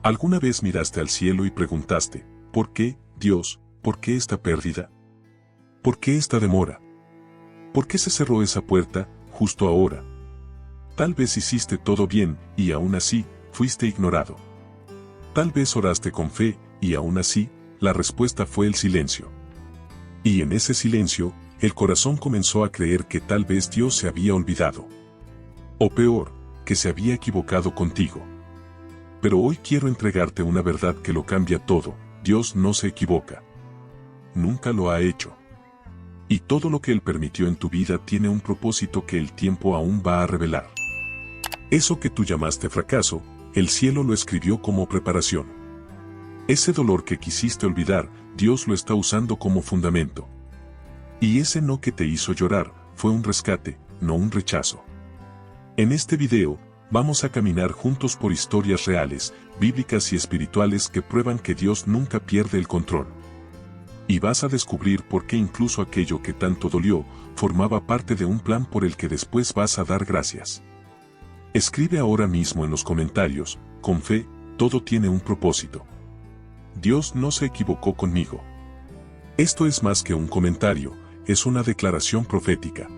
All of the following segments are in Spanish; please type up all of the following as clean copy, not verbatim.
¿Alguna vez miraste al cielo y preguntaste, ¿por qué, Dios, por qué esta pérdida? ¿Por qué esta demora? ¿Por qué se cerró esa puerta, justo ahora? Tal vez hiciste todo bien, y aún así, fuiste ignorado. Tal vez oraste con fe, y aún así, la respuesta fue el silencio. Y en ese silencio, el corazón comenzó a creer que tal vez Dios se había olvidado. O peor, que se había equivocado contigo. Pero hoy quiero entregarte una verdad que lo cambia todo: Dios no se equivoca. Nunca lo ha hecho. Y todo lo que Él permitió en tu vida tiene un propósito que el tiempo aún va a revelar. Eso que tú llamaste fracaso, el cielo lo escribió como preparación. Ese dolor que quisiste olvidar, Dios lo está usando como fundamento. Y ese no que te hizo llorar, fue un rescate, no un rechazo. En este video, vamos a caminar juntos por historias reales, bíblicas y espirituales que prueban que Dios nunca pierde el control. Y vas a descubrir por qué incluso aquello que tanto dolió, formaba parte de un plan por el que después vas a dar gracias. Escribe ahora mismo en los comentarios: con fe, todo tiene un propósito. Dios no se equivocó conmigo. Esto es más que un comentario, es una declaración profética.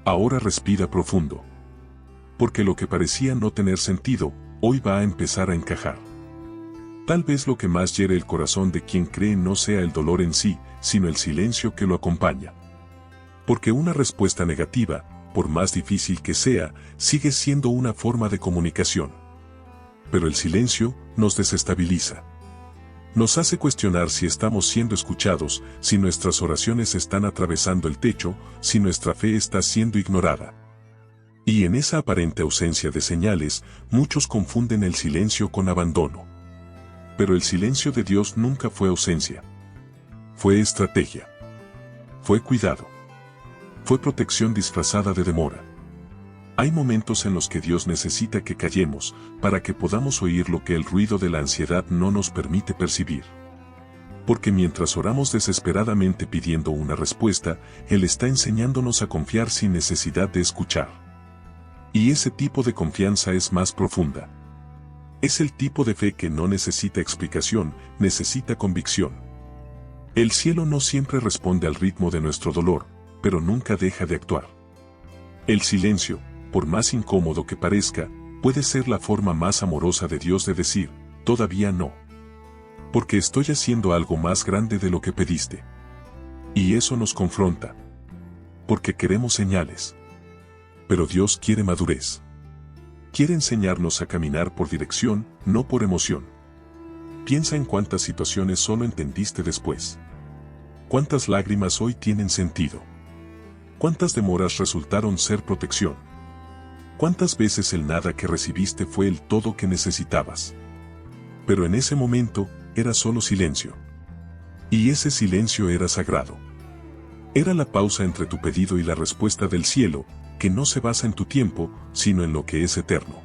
Ahora respira profundo. Porque lo que parecía no tener sentido, hoy va a empezar a encajar. Tal vez lo que más hiere el corazón de quien cree no sea el dolor en sí, sino el silencio que lo acompaña. Porque una respuesta negativa, por más difícil que sea, sigue siendo una forma de comunicación. Pero el silencio nos desestabiliza. Nos hace cuestionar si estamos siendo escuchados, si nuestras oraciones están atravesando el techo, si nuestra fe está siendo ignorada. Y en esa aparente ausencia de señales, muchos confunden el silencio con abandono. Pero el silencio de Dios nunca fue ausencia. Fue estrategia. Fue cuidado. Fue protección disfrazada de demora. Hay momentos en los que Dios necesita que callemos, para que podamos oír lo que el ruido de la ansiedad no nos permite percibir. Porque mientras oramos desesperadamente pidiendo una respuesta, Él está enseñándonos a confiar sin necesidad de escuchar. Y ese tipo de confianza es más profunda. Es el tipo de fe que no necesita explicación, necesita convicción. El cielo no siempre responde al ritmo de nuestro dolor, pero nunca deja de actuar. El silencio, por más incómodo que parezca, puede ser la forma más amorosa de Dios de decir: todavía no. Porque estoy haciendo algo más grande de lo que pediste. Y eso nos confronta. Porque queremos señales. Pero Dios quiere madurez. Quiere enseñarnos a caminar por dirección, no por emoción. Piensa en cuántas situaciones solo entendiste después. Cuántas lágrimas hoy tienen sentido. Cuántas demoras resultaron ser protección. Cuántas veces el nada que recibiste fue el todo que necesitabas. Pero en ese momento, era solo silencio. Y ese silencio era sagrado. Era la pausa entre tu pedido y la respuesta del cielo, que no se basa en tu tiempo, sino en lo que es eterno.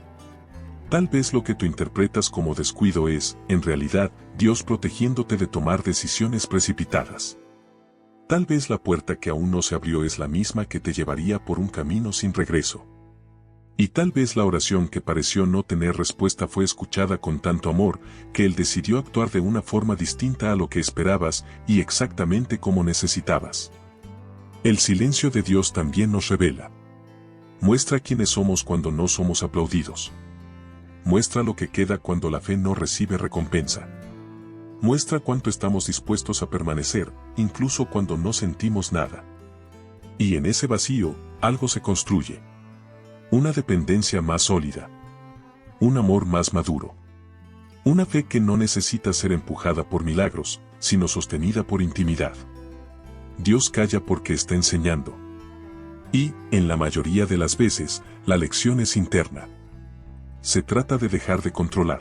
Tal vez lo que tú interpretas como descuido es, en realidad, Dios protegiéndote de tomar decisiones precipitadas. Tal vez la puerta que aún no se abrió es la misma que te llevaría por un camino sin regreso. Y tal vez la oración que pareció no tener respuesta fue escuchada con tanto amor, que Él decidió actuar de una forma distinta a lo que esperabas y exactamente como necesitabas. El silencio de Dios también nos revela. Muestra quiénes somos cuando no somos aplaudidos. Muestra lo que queda cuando la fe no recibe recompensa. Muestra cuánto estamos dispuestos a permanecer, incluso cuando no sentimos nada. Y en ese vacío, algo se construye. Una dependencia más sólida. Un amor más maduro. Una fe que no necesita ser empujada por milagros, sino sostenida por intimidad. Dios calla porque está enseñando. Y, en la mayoría de las veces, la lección es interna. Se trata de dejar de controlar.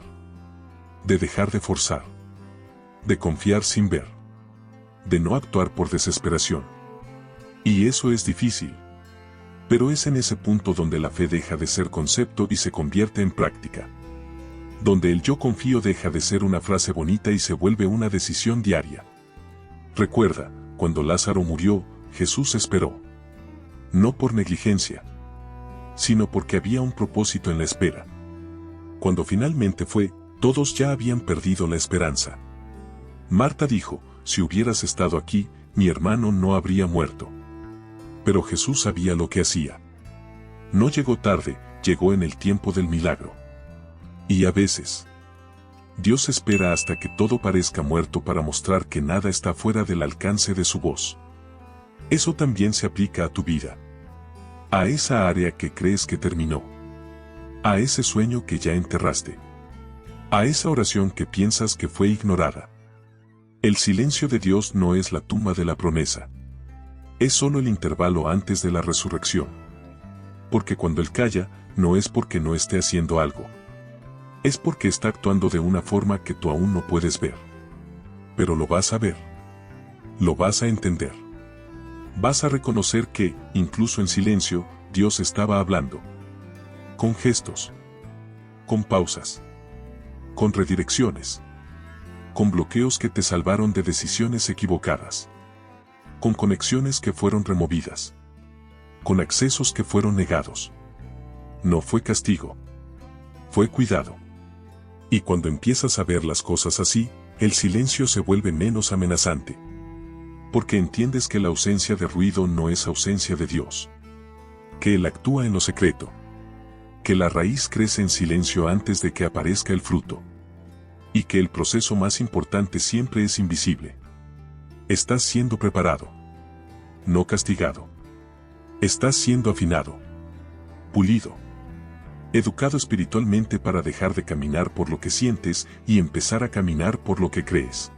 De dejar de forzar. De confiar sin ver. De no actuar por desesperación. Y eso es difícil. Pero es en ese punto donde la fe deja de ser concepto y se convierte en práctica. Donde el yo confío deja de ser una frase bonita y se vuelve una decisión diaria. Recuerda, cuando Lázaro murió, Jesús esperó. No por negligencia, sino porque había un propósito en la espera. Cuando finalmente fue, Todos ya habían perdido la esperanza. Marta dijo, si hubieras estado aquí, mi hermano no habría muerto. Pero Jesús sabía lo que hacía. No llegó tarde, llegó en el tiempo del milagro. Y a veces, Dios espera hasta que todo parezca muerto para mostrar que nada está fuera del alcance de su voz. Eso también se aplica a tu vida. A esa área que crees que terminó. A ese sueño que ya enterraste. A esa oración que piensas que fue ignorada. El silencio de Dios no es la tumba de la promesa. Es solo el intervalo antes de la resurrección. Porque cuando Él calla, no es porque no esté haciendo algo. Es porque está actuando de una forma que tú aún no puedes ver. Pero lo vas a ver. Lo vas a entender. Vas a reconocer que, incluso en silencio, Dios estaba hablando. Con gestos. Con pausas. Con redirecciones. Con bloqueos que te salvaron de decisiones equivocadas. Con conexiones que fueron removidas. Con accesos que fueron negados. No fue castigo. Fue cuidado. Y cuando empiezas a ver las cosas así, el silencio se vuelve menos amenazante. Porque entiendes que la ausencia de ruido no es ausencia de Dios. Que Él actúa en lo secreto. Que la raíz crece en silencio antes de que aparezca el fruto. Y que el proceso más importante siempre es invisible. Estás siendo preparado. No castigado. Estás siendo afinado. Pulido. Educado espiritualmente para dejar de caminar por lo que sientes y empezar a caminar por lo que crees.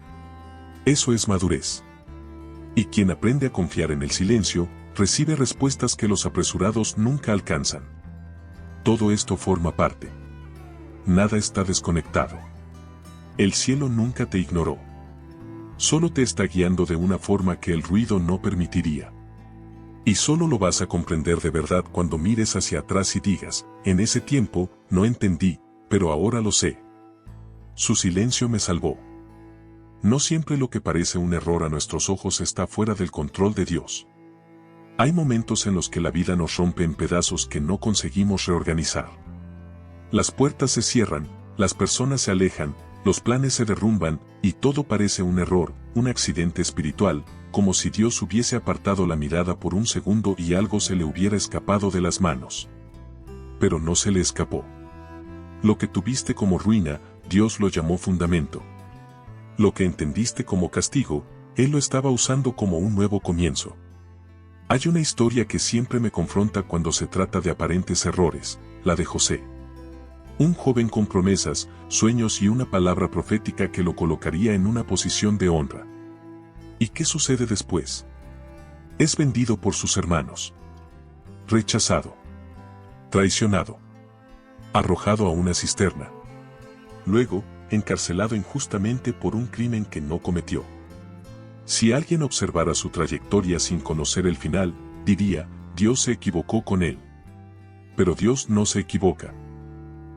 Eso es madurez. Y quien aprende a confiar en el silencio, recibe respuestas que los apresurados nunca alcanzan. Todo esto forma parte. Nada está desconectado. El cielo nunca te ignoró. Solo te está guiando de una forma que el ruido no permitiría. Y solo lo vas a comprender de verdad cuando mires hacia atrás y digas, en ese tiempo, no entendí, pero ahora lo sé. Su silencio me salvó. No siempre lo que parece un error a nuestros ojos está fuera del control de Dios. Hay momentos en los que la vida nos rompe en pedazos que no conseguimos reorganizar. Las puertas se cierran, las personas se alejan, los planes se derrumban, y todo parece un error, un accidente espiritual, como si Dios hubiese apartado la mirada por un segundo y algo se le hubiera escapado de las manos. Pero no se le escapó. Lo que tuviste como ruina, Dios lo llamó fundamento. Lo que entendiste como castigo, Él lo estaba usando como un nuevo comienzo. Hay una historia que siempre me confronta cuando se trata de aparentes errores, la de José. Un joven con promesas, sueños y una palabra profética que lo colocaría en una posición de honra. ¿Y qué sucede después? Es vendido por sus hermanos. Rechazado. Traicionado. Arrojado a una cisterna. Luego, encarcelado injustamente por un crimen que no cometió. Si alguien observara su trayectoria sin conocer el final, diría, Dios se equivocó con él. Pero Dios no se equivoca.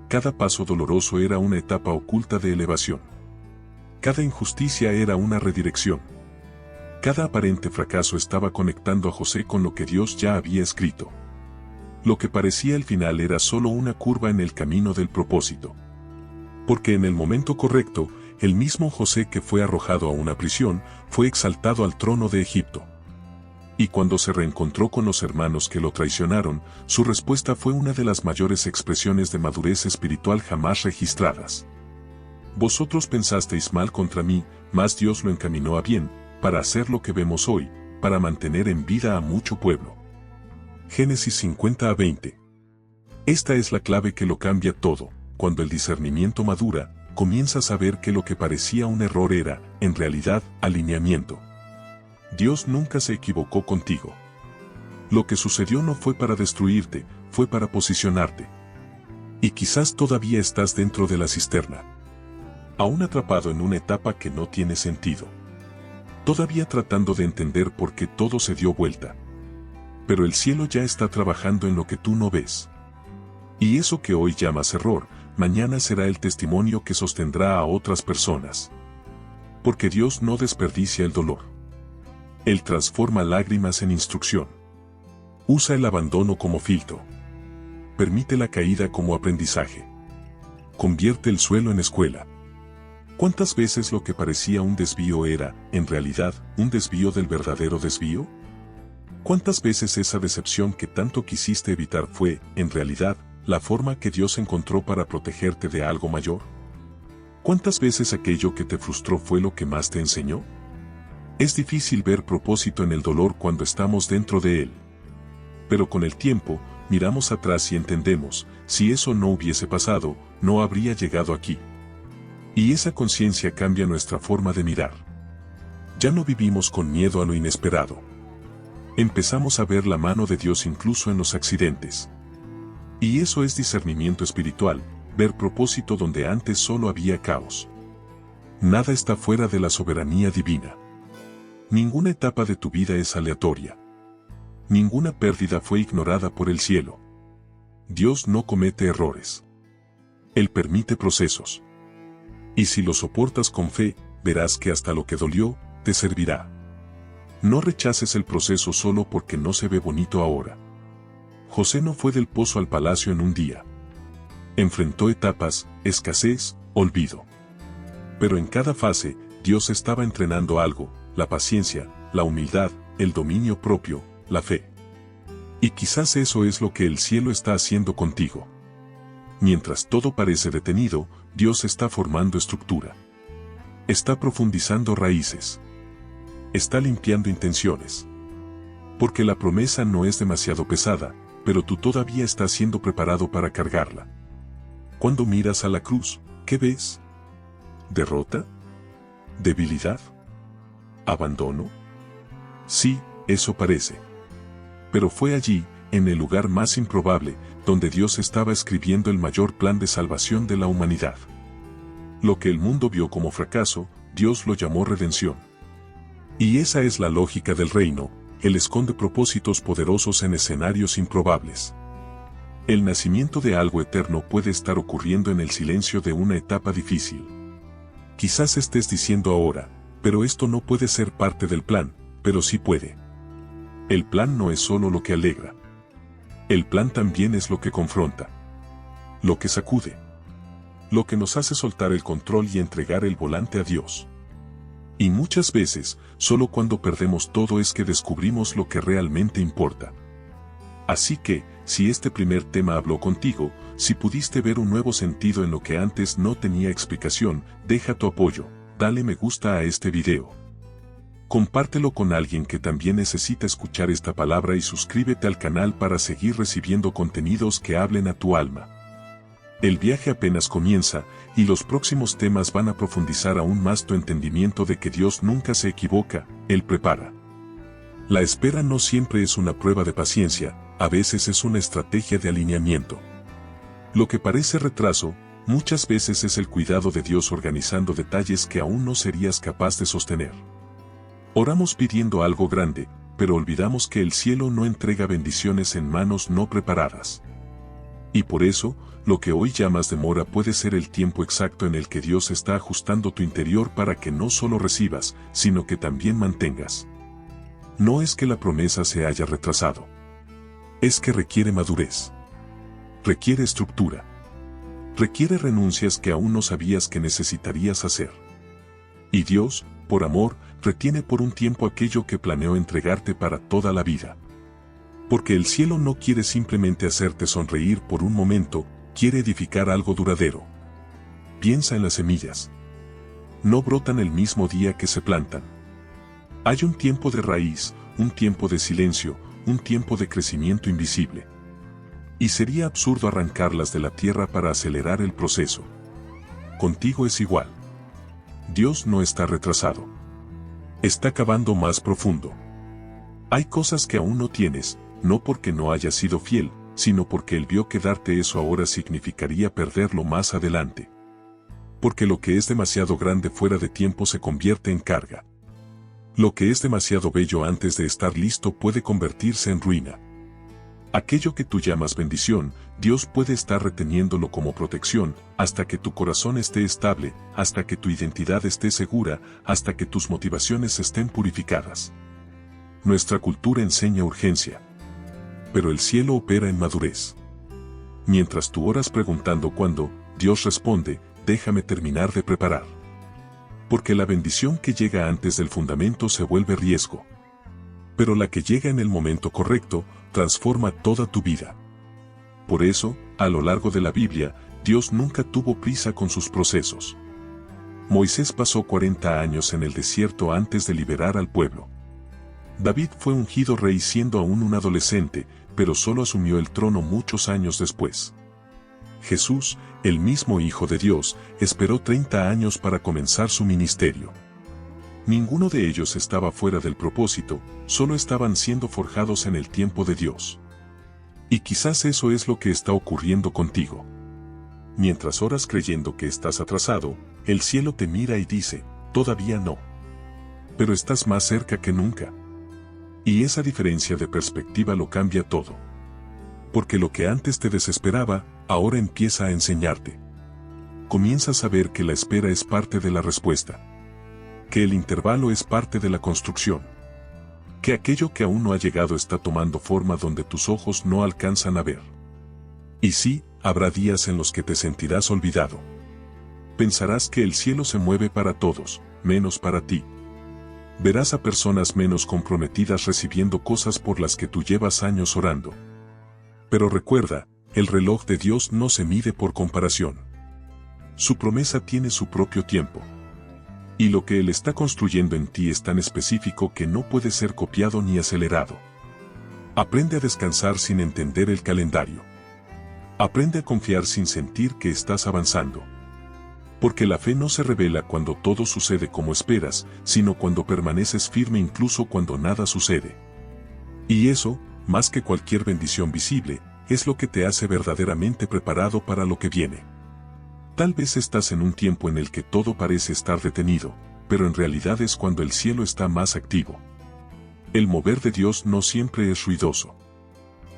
Cada paso doloroso era una etapa oculta de elevación. Cada injusticia era una redirección. Cada aparente fracaso estaba conectando a José con lo que Dios ya había escrito. Lo que parecía el final era solo una curva en el camino del propósito. Porque en el momento correcto, el mismo José que fue arrojado a una prisión, fue exaltado al trono de Egipto. Y cuando se reencontró con los hermanos que lo traicionaron, su respuesta fue una de las mayores expresiones de madurez espiritual jamás registradas. Vosotros pensasteis mal contra mí, mas Dios lo encaminó a bien, para hacer lo que vemos hoy, para mantener en vida a mucho pueblo. Génesis 50-20. Esta es la clave que lo cambia todo. Cuando el discernimiento madura, comienzas a ver que lo que parecía un error era, en realidad, alineamiento. Dios nunca se equivocó contigo. Lo que sucedió no fue para destruirte, fue para posicionarte. Y quizás todavía estás dentro de la cisterna. Aún atrapado en una etapa que no tiene sentido. Todavía tratando de entender por qué todo se dio vuelta. Pero el cielo ya está trabajando en lo que tú no ves. Y eso que hoy llamas error, mañana será el testimonio que sostendrá a otras personas. Porque Dios no desperdicia el dolor. Él transforma lágrimas en instrucción. Usa el abandono como filtro. Permite la caída como aprendizaje. Convierte el suelo en escuela. ¿Cuántas veces lo que parecía un desvío era, en realidad, un desvío del verdadero desvío? ¿Cuántas veces esa decepción que tanto quisiste evitar fue, en realidad, la forma que Dios encontró para protegerte de algo mayor? ¿Cuántas veces aquello que te frustró fue lo que más te enseñó? Es difícil ver propósito en el dolor cuando estamos dentro de él. Pero con el tiempo, miramos atrás y entendemos, si eso no hubiese pasado, no habría llegado aquí. Y esa conciencia cambia nuestra forma de mirar. Ya no vivimos con miedo a lo inesperado. Empezamos a ver la mano de Dios incluso en los accidentes. Y eso es discernimiento espiritual, ver propósito donde antes solo había caos. Nada está fuera de la soberanía divina. Ninguna etapa de tu vida es aleatoria. Ninguna pérdida fue ignorada por el cielo. Dios no comete errores. Él permite procesos. Y si lo soportas con fe, verás que hasta lo que dolió, te servirá. No rechaces el proceso solo porque no se ve bonito ahora. José no fue del pozo al palacio en un día. Enfrentó etapas, escasez, olvido. Pero en cada fase, Dios estaba entrenando algo, la paciencia, la humildad, el dominio propio, la fe. Y quizás eso es lo que el cielo está haciendo contigo. Mientras todo parece detenido, Dios está formando estructura. Está profundizando raíces. Está limpiando intenciones. Porque la promesa no es demasiado pesada, pero tú todavía estás siendo preparado para cargarla. Cuando miras a la cruz, ¿qué ves? ¿Derrota? ¿Debilidad? ¿Abandono? Sí, eso parece. Pero fue allí, en el lugar más improbable, donde Dios estaba escribiendo el mayor plan de salvación de la humanidad. Lo que el mundo vio como fracaso, Dios lo llamó redención. Y esa es la lógica del reino, Él esconde propósitos poderosos en escenarios improbables. El nacimiento de algo eterno puede estar ocurriendo en el silencio de una etapa difícil. Quizás estés diciendo ahora, pero esto no puede ser parte del plan, pero sí puede. El plan no es solo lo que alegra. El plan también es lo que confronta. Lo que sacude. Lo que nos hace soltar el control y entregar el volante a Dios. Y muchas veces, solo cuando perdemos todo es que descubrimos lo que realmente importa. Así que, si este primer tema habló contigo, si pudiste ver un nuevo sentido en lo que antes no tenía explicación, deja tu apoyo, dale me gusta a este video. Compártelo con alguien que también necesita escuchar esta palabra y suscríbete al canal para seguir recibiendo contenidos que hablen a tu alma. El viaje apenas comienza, y los próximos temas van a profundizar aún más tu entendimiento de que Dios nunca se equivoca, Él prepara. La espera no siempre es una prueba de paciencia, a veces es una estrategia de alineamiento. Lo que parece retraso, muchas veces es el cuidado de Dios organizando detalles que aún no serías capaz de sostener. Oramos pidiendo algo grande, pero olvidamos que el cielo no entrega bendiciones en manos no preparadas. Y por eso, lo que hoy llamas demora puede ser el tiempo exacto en el que Dios está ajustando tu interior para que no solo recibas, sino que también mantengas. No es que la promesa se haya retrasado. Es que requiere madurez. Requiere estructura. Requiere renuncias que aún no sabías que necesitarías hacer. Y Dios, por amor, retiene por un tiempo aquello que planeó entregarte para toda la vida. Porque el cielo no quiere simplemente hacerte sonreír por un momento, quiere edificar algo duradero. Piensa en las semillas. No brotan el mismo día que se plantan. Hay un tiempo de raíz, un tiempo de silencio, un tiempo de crecimiento invisible. Y sería absurdo arrancarlas de la tierra para acelerar el proceso. Contigo es igual. Dios no está retrasado. Está cavando más profundo. Hay cosas que aún no tienes, no porque no hayas sido fiel, sino porque Él vio que darte eso ahora significaría perderlo más adelante. Porque lo que es demasiado grande fuera de tiempo se convierte en carga. Lo que es demasiado bello antes de estar listo puede convertirse en ruina. Aquello que tú llamas bendición, Dios puede estar reteniéndolo como protección, hasta que tu corazón esté estable, hasta que tu identidad esté segura, hasta que tus motivaciones estén purificadas. Nuestra cultura enseña urgencia. Pero el cielo opera en madurez. Mientras tú oras preguntando cuándo, Dios responde, déjame terminar de preparar. Porque la bendición que llega antes del fundamento se vuelve riesgo. Pero la que llega en el momento correcto, transforma toda tu vida. Por eso, a lo largo de la Biblia, Dios nunca tuvo prisa con sus procesos. Moisés pasó 40 años en el desierto antes de liberar al pueblo. David fue ungido rey siendo aún un adolescente, pero solo asumió el trono muchos años después. Jesús, el mismo Hijo de Dios, esperó 30 años para comenzar su ministerio. Ninguno de ellos estaba fuera del propósito, solo estaban siendo forjados en el tiempo de Dios. Y quizás eso es lo que está ocurriendo contigo. Mientras oras creyendo que estás atrasado, el cielo te mira y dice, todavía no. Pero estás más cerca que nunca. Y esa diferencia de perspectiva lo cambia todo. Porque lo que antes te desesperaba, ahora empieza a enseñarte. Comienzas a ver que la espera es parte de la respuesta. Que el intervalo es parte de la construcción. Que aquello que aún no ha llegado está tomando forma donde tus ojos no alcanzan a ver. Y sí, habrá días en los que te sentirás olvidado. Pensarás que el cielo se mueve para todos, menos para ti. Verás a personas menos comprometidas recibiendo cosas por las que tú llevas años orando. Pero recuerda, el reloj de Dios no se mide por comparación. Su promesa tiene su propio tiempo. Y lo que Él está construyendo en ti es tan específico que no puede ser copiado ni acelerado. Aprende a descansar sin entender el calendario. Aprende a confiar sin sentir que estás avanzando. Porque la fe no se revela cuando todo sucede como esperas, sino cuando permaneces firme incluso cuando nada sucede. Y eso, más que cualquier bendición visible, es lo que te hace verdaderamente preparado para lo que viene. Tal vez estás en un tiempo en el que todo parece estar detenido, pero en realidad es cuando el cielo está más activo. El mover de Dios no siempre es ruidoso.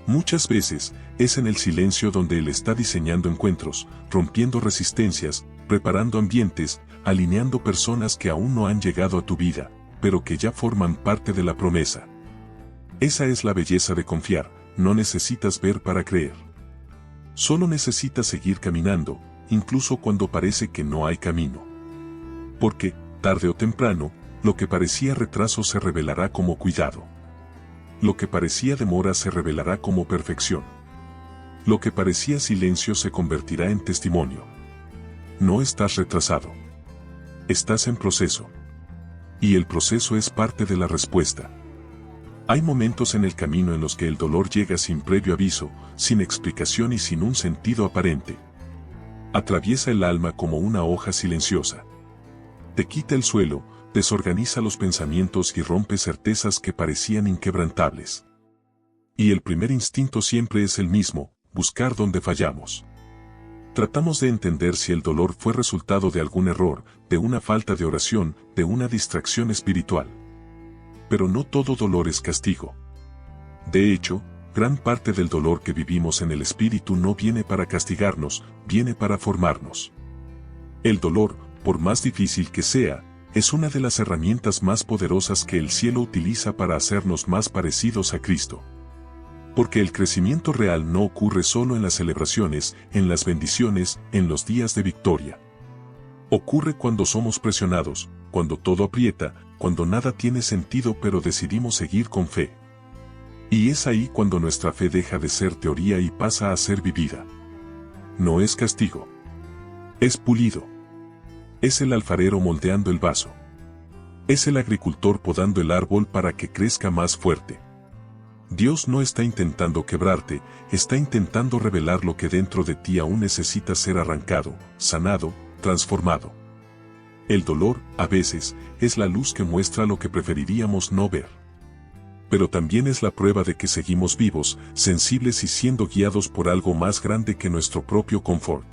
Muchas veces, es en el silencio donde Él está diseñando encuentros, rompiendo resistencias, preparando ambientes, alineando personas que aún no han llegado a tu vida, pero que ya forman parte de la promesa. Esa es la belleza de confiar, no necesitas ver para creer. Solo necesitas seguir caminando, incluso cuando parece que no hay camino. Porque, tarde o temprano, lo que parecía retraso se revelará como cuidado. Lo que parecía demora se revelará como perfección. Lo que parecía silencio se convertirá en testimonio. No estás retrasado. Estás en proceso. Y el proceso es parte de la respuesta. Hay momentos en el camino en los que el dolor llega sin previo aviso, sin explicación y sin un sentido aparente. Atraviesa el alma como una hoja silenciosa. Te quita el suelo, desorganiza los pensamientos y rompe certezas que parecían inquebrantables. Y el primer instinto siempre es el mismo, buscar donde fallamos. Tratamos de entender si el dolor fue resultado de algún error, de una falta de oración, de una distracción espiritual. Pero no todo dolor es castigo. De hecho, gran parte del dolor que vivimos en el espíritu no viene para castigarnos, viene para formarnos. El dolor, por más difícil que sea, es una de las herramientas más poderosas que el cielo utiliza para hacernos más parecidos a Cristo. Porque el crecimiento real no ocurre solo en las celebraciones, en las bendiciones, en los días de victoria. Ocurre cuando somos presionados, cuando todo aprieta, cuando nada tiene sentido pero decidimos seguir con fe. Y es ahí cuando nuestra fe deja de ser teoría y pasa a ser vivida. No es castigo. Es pulido. Es el alfarero moldeando el vaso. Es el agricultor podando el árbol para que crezca más fuerte. Dios no está intentando quebrarte, está intentando revelar lo que dentro de ti aún necesita ser arrancado, sanado, transformado. El dolor, a veces, es la luz que muestra lo que preferiríamos no ver. Pero también es la prueba de que seguimos vivos, sensibles y siendo guiados por algo más grande que nuestro propio confort.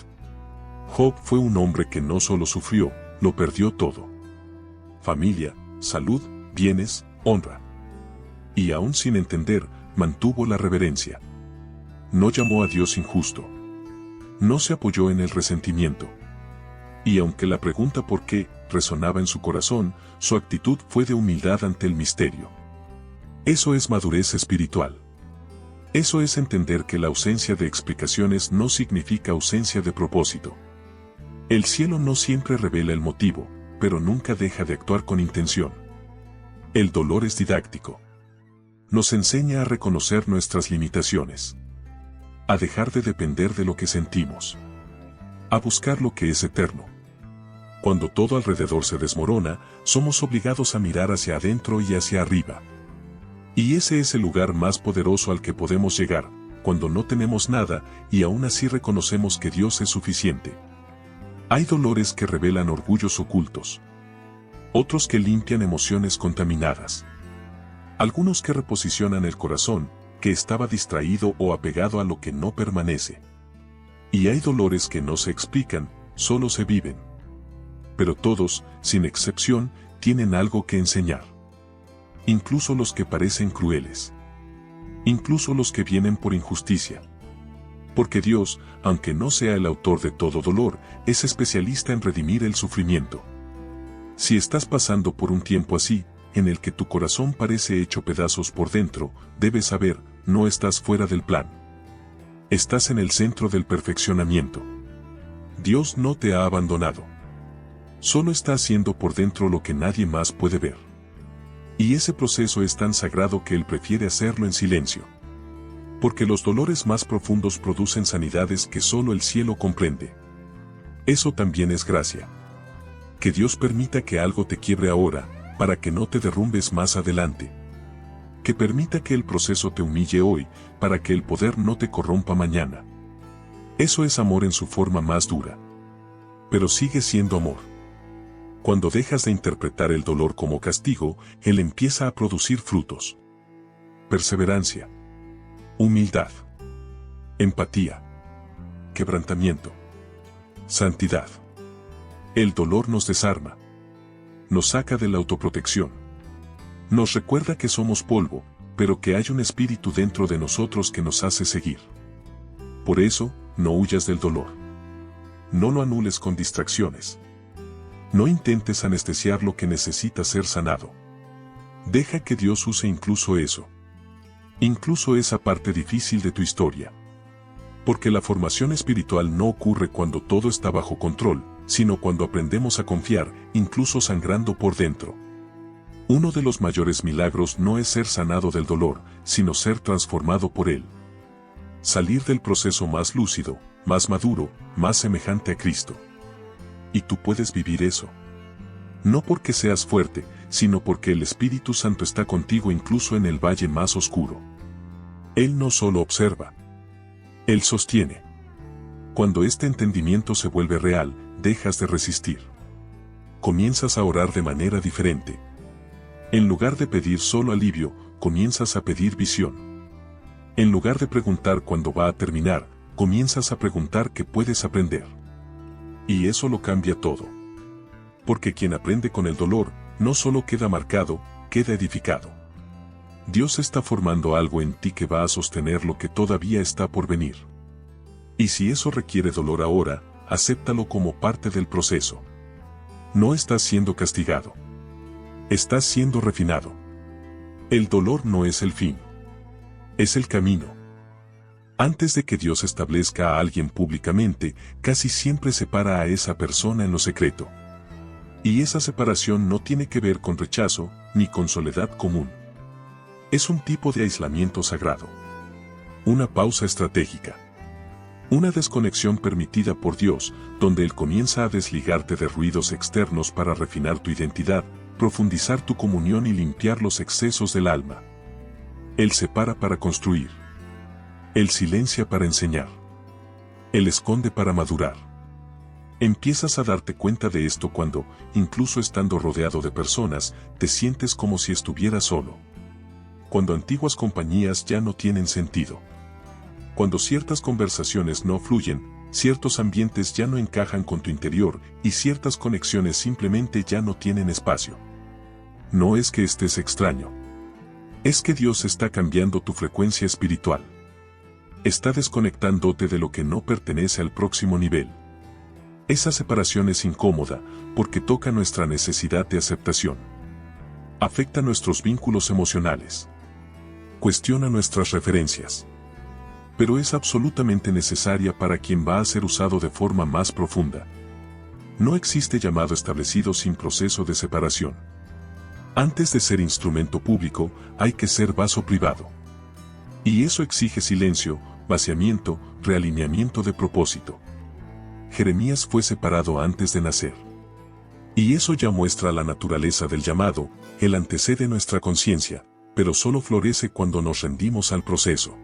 Job fue un hombre que no solo sufrió, lo perdió todo. Familia, salud, bienes, honra. Y aún sin entender, mantuvo la reverencia. No llamó a Dios injusto. No se apoyó en el resentimiento. Y aunque la pregunta ¿por qué? Resonaba en su corazón, su actitud fue de humildad ante el misterio. Eso es madurez espiritual. Eso es entender que la ausencia de explicaciones no significa ausencia de propósito. El cielo no siempre revela el motivo, pero nunca deja de actuar con intención. El dolor es didáctico. Nos enseña a reconocer nuestras limitaciones, a dejar de depender de lo que sentimos, a buscar lo que es eterno. Cuando todo alrededor se desmorona, somos obligados a mirar hacia adentro y hacia arriba. Y ese es el lugar más poderoso al que podemos llegar, cuando no tenemos nada y aún así reconocemos que Dios es suficiente. Hay dolores que revelan orgullos ocultos, otros que limpian emociones contaminadas, algunos que reposicionan el corazón, que estaba distraído o apegado a lo que no permanece. Y hay dolores que no se explican, solo se viven. Pero todos, sin excepción, tienen algo que enseñar. Incluso los que parecen crueles. Incluso los que vienen por injusticia. Porque Dios, aunque no sea el autor de todo dolor, es especialista en redimir el sufrimiento. Si estás pasando por un tiempo así, en el que tu corazón parece hecho pedazos por dentro, debes saber, no estás fuera del plan. Estás en el centro del perfeccionamiento. Dios no te ha abandonado. Solo está haciendo por dentro lo que nadie más puede ver. Y ese proceso es tan sagrado que Él prefiere hacerlo en silencio. Porque los dolores más profundos producen sanidades que solo el cielo comprende. Eso también es gracia. Que Dios permita que algo te quiebre ahora, para que no te derrumbes más adelante. Que permita que el proceso te humille hoy, para que el poder no te corrompa mañana. Eso es amor en su forma más dura. Pero sigue siendo amor. Cuando dejas de interpretar el dolor como castigo, él empieza a producir frutos. Perseverancia. Humildad. Empatía. Quebrantamiento. Santidad. El dolor nos desarma. Nos saca de la autoprotección. Nos recuerda que somos polvo, pero que hay un espíritu dentro de nosotros que nos hace seguir. Por eso, no huyas del dolor. No lo anules con distracciones. No intentes anestesiar lo que necesita ser sanado. Deja que Dios use incluso eso. Incluso esa parte difícil de tu historia. Porque la formación espiritual no ocurre cuando todo está bajo control, sino cuando aprendemos a confiar, incluso sangrando por dentro. Uno de los mayores milagros no es ser sanado del dolor, sino ser transformado por él. Salir del proceso más lúcido, más maduro, más semejante a Cristo. Y tú puedes vivir eso. No porque seas fuerte, sino porque el Espíritu Santo está contigo incluso en el valle más oscuro. Él no solo observa. Él sostiene. Cuando este entendimiento se vuelve real, dejas de resistir. Comienzas a orar de manera diferente. En lugar de pedir solo alivio, comienzas a pedir visión. En lugar de preguntar cuándo va a terminar, comienzas a preguntar qué puedes aprender. Y eso lo cambia todo. Porque quien aprende con el dolor, no solo queda marcado, queda edificado. Dios está formando algo en ti que va a sostener lo que todavía está por venir. Y si eso requiere dolor ahora, acéptalo como parte del proceso. No estás siendo castigado. Estás siendo refinado. El dolor no es el fin. Es el camino. Antes de que Dios establezca a alguien públicamente, casi siempre separa a esa persona en lo secreto. Y esa separación no tiene que ver con rechazo, ni con soledad común. Es un tipo de aislamiento sagrado. Una pausa estratégica. Una desconexión permitida por Dios, donde Él comienza a desligarte de ruidos externos para refinar tu identidad, profundizar tu comunión y limpiar los excesos del alma. Él separa para construir. Él silencia para enseñar. Él esconde para madurar. Empiezas a darte cuenta de esto cuando, incluso estando rodeado de personas, te sientes como si estuvieras solo. Cuando antiguas compañías ya no tienen sentido. Cuando ciertas conversaciones no fluyen, ciertos ambientes ya no encajan con tu interior y ciertas conexiones simplemente ya no tienen espacio. No es que estés extraño. Es que Dios está cambiando tu frecuencia espiritual. Está desconectándote de lo que no pertenece al próximo nivel. Esa separación es incómoda porque toca nuestra necesidad de aceptación. Afecta nuestros vínculos emocionales. Cuestiona nuestras referencias. Pero es absolutamente necesaria para quien va a ser usado de forma más profunda. No existe llamado establecido sin proceso de separación. Antes de ser instrumento público, hay que ser vaso privado. Y eso exige silencio, vaciamiento, realineamiento de propósito. Jeremías fue separado antes de nacer. Y eso ya muestra la naturaleza del llamado, él antecede nuestra conciencia, pero solo florece cuando nos rendimos al proceso.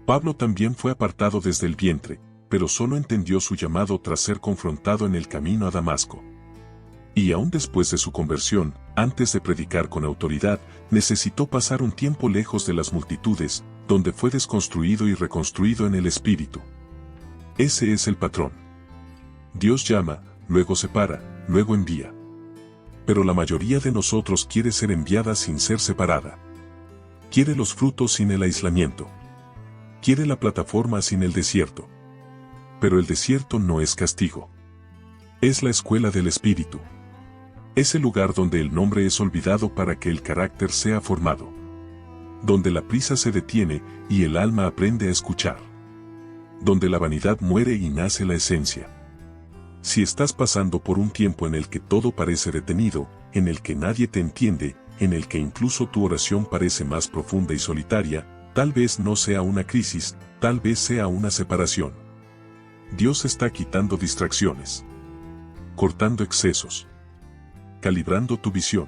Pablo también fue apartado desde el vientre, pero solo entendió su llamado tras ser confrontado en el camino a Damasco. Y aún después de su conversión, antes de predicar con autoridad, necesitó pasar un tiempo lejos de las multitudes, donde fue desconstruido y reconstruido en el espíritu. Ese es el patrón. Dios llama, luego separa, luego envía. Pero la mayoría de nosotros quiere ser enviada sin ser separada. Quiere los frutos sin el aislamiento. Quiere la plataforma sin el desierto. Pero el desierto no es castigo. Es la escuela del espíritu. Es el lugar donde el nombre es olvidado para que el carácter sea formado. Donde la prisa se detiene y el alma aprende a escuchar. Donde la vanidad muere y nace la esencia. Si estás pasando por un tiempo en el que todo parece detenido, en el que nadie te entiende, en el que incluso tu oración parece más profunda y solitaria, tal vez no sea una crisis, tal vez sea una separación. Dios está quitando distracciones, cortando excesos, calibrando tu visión,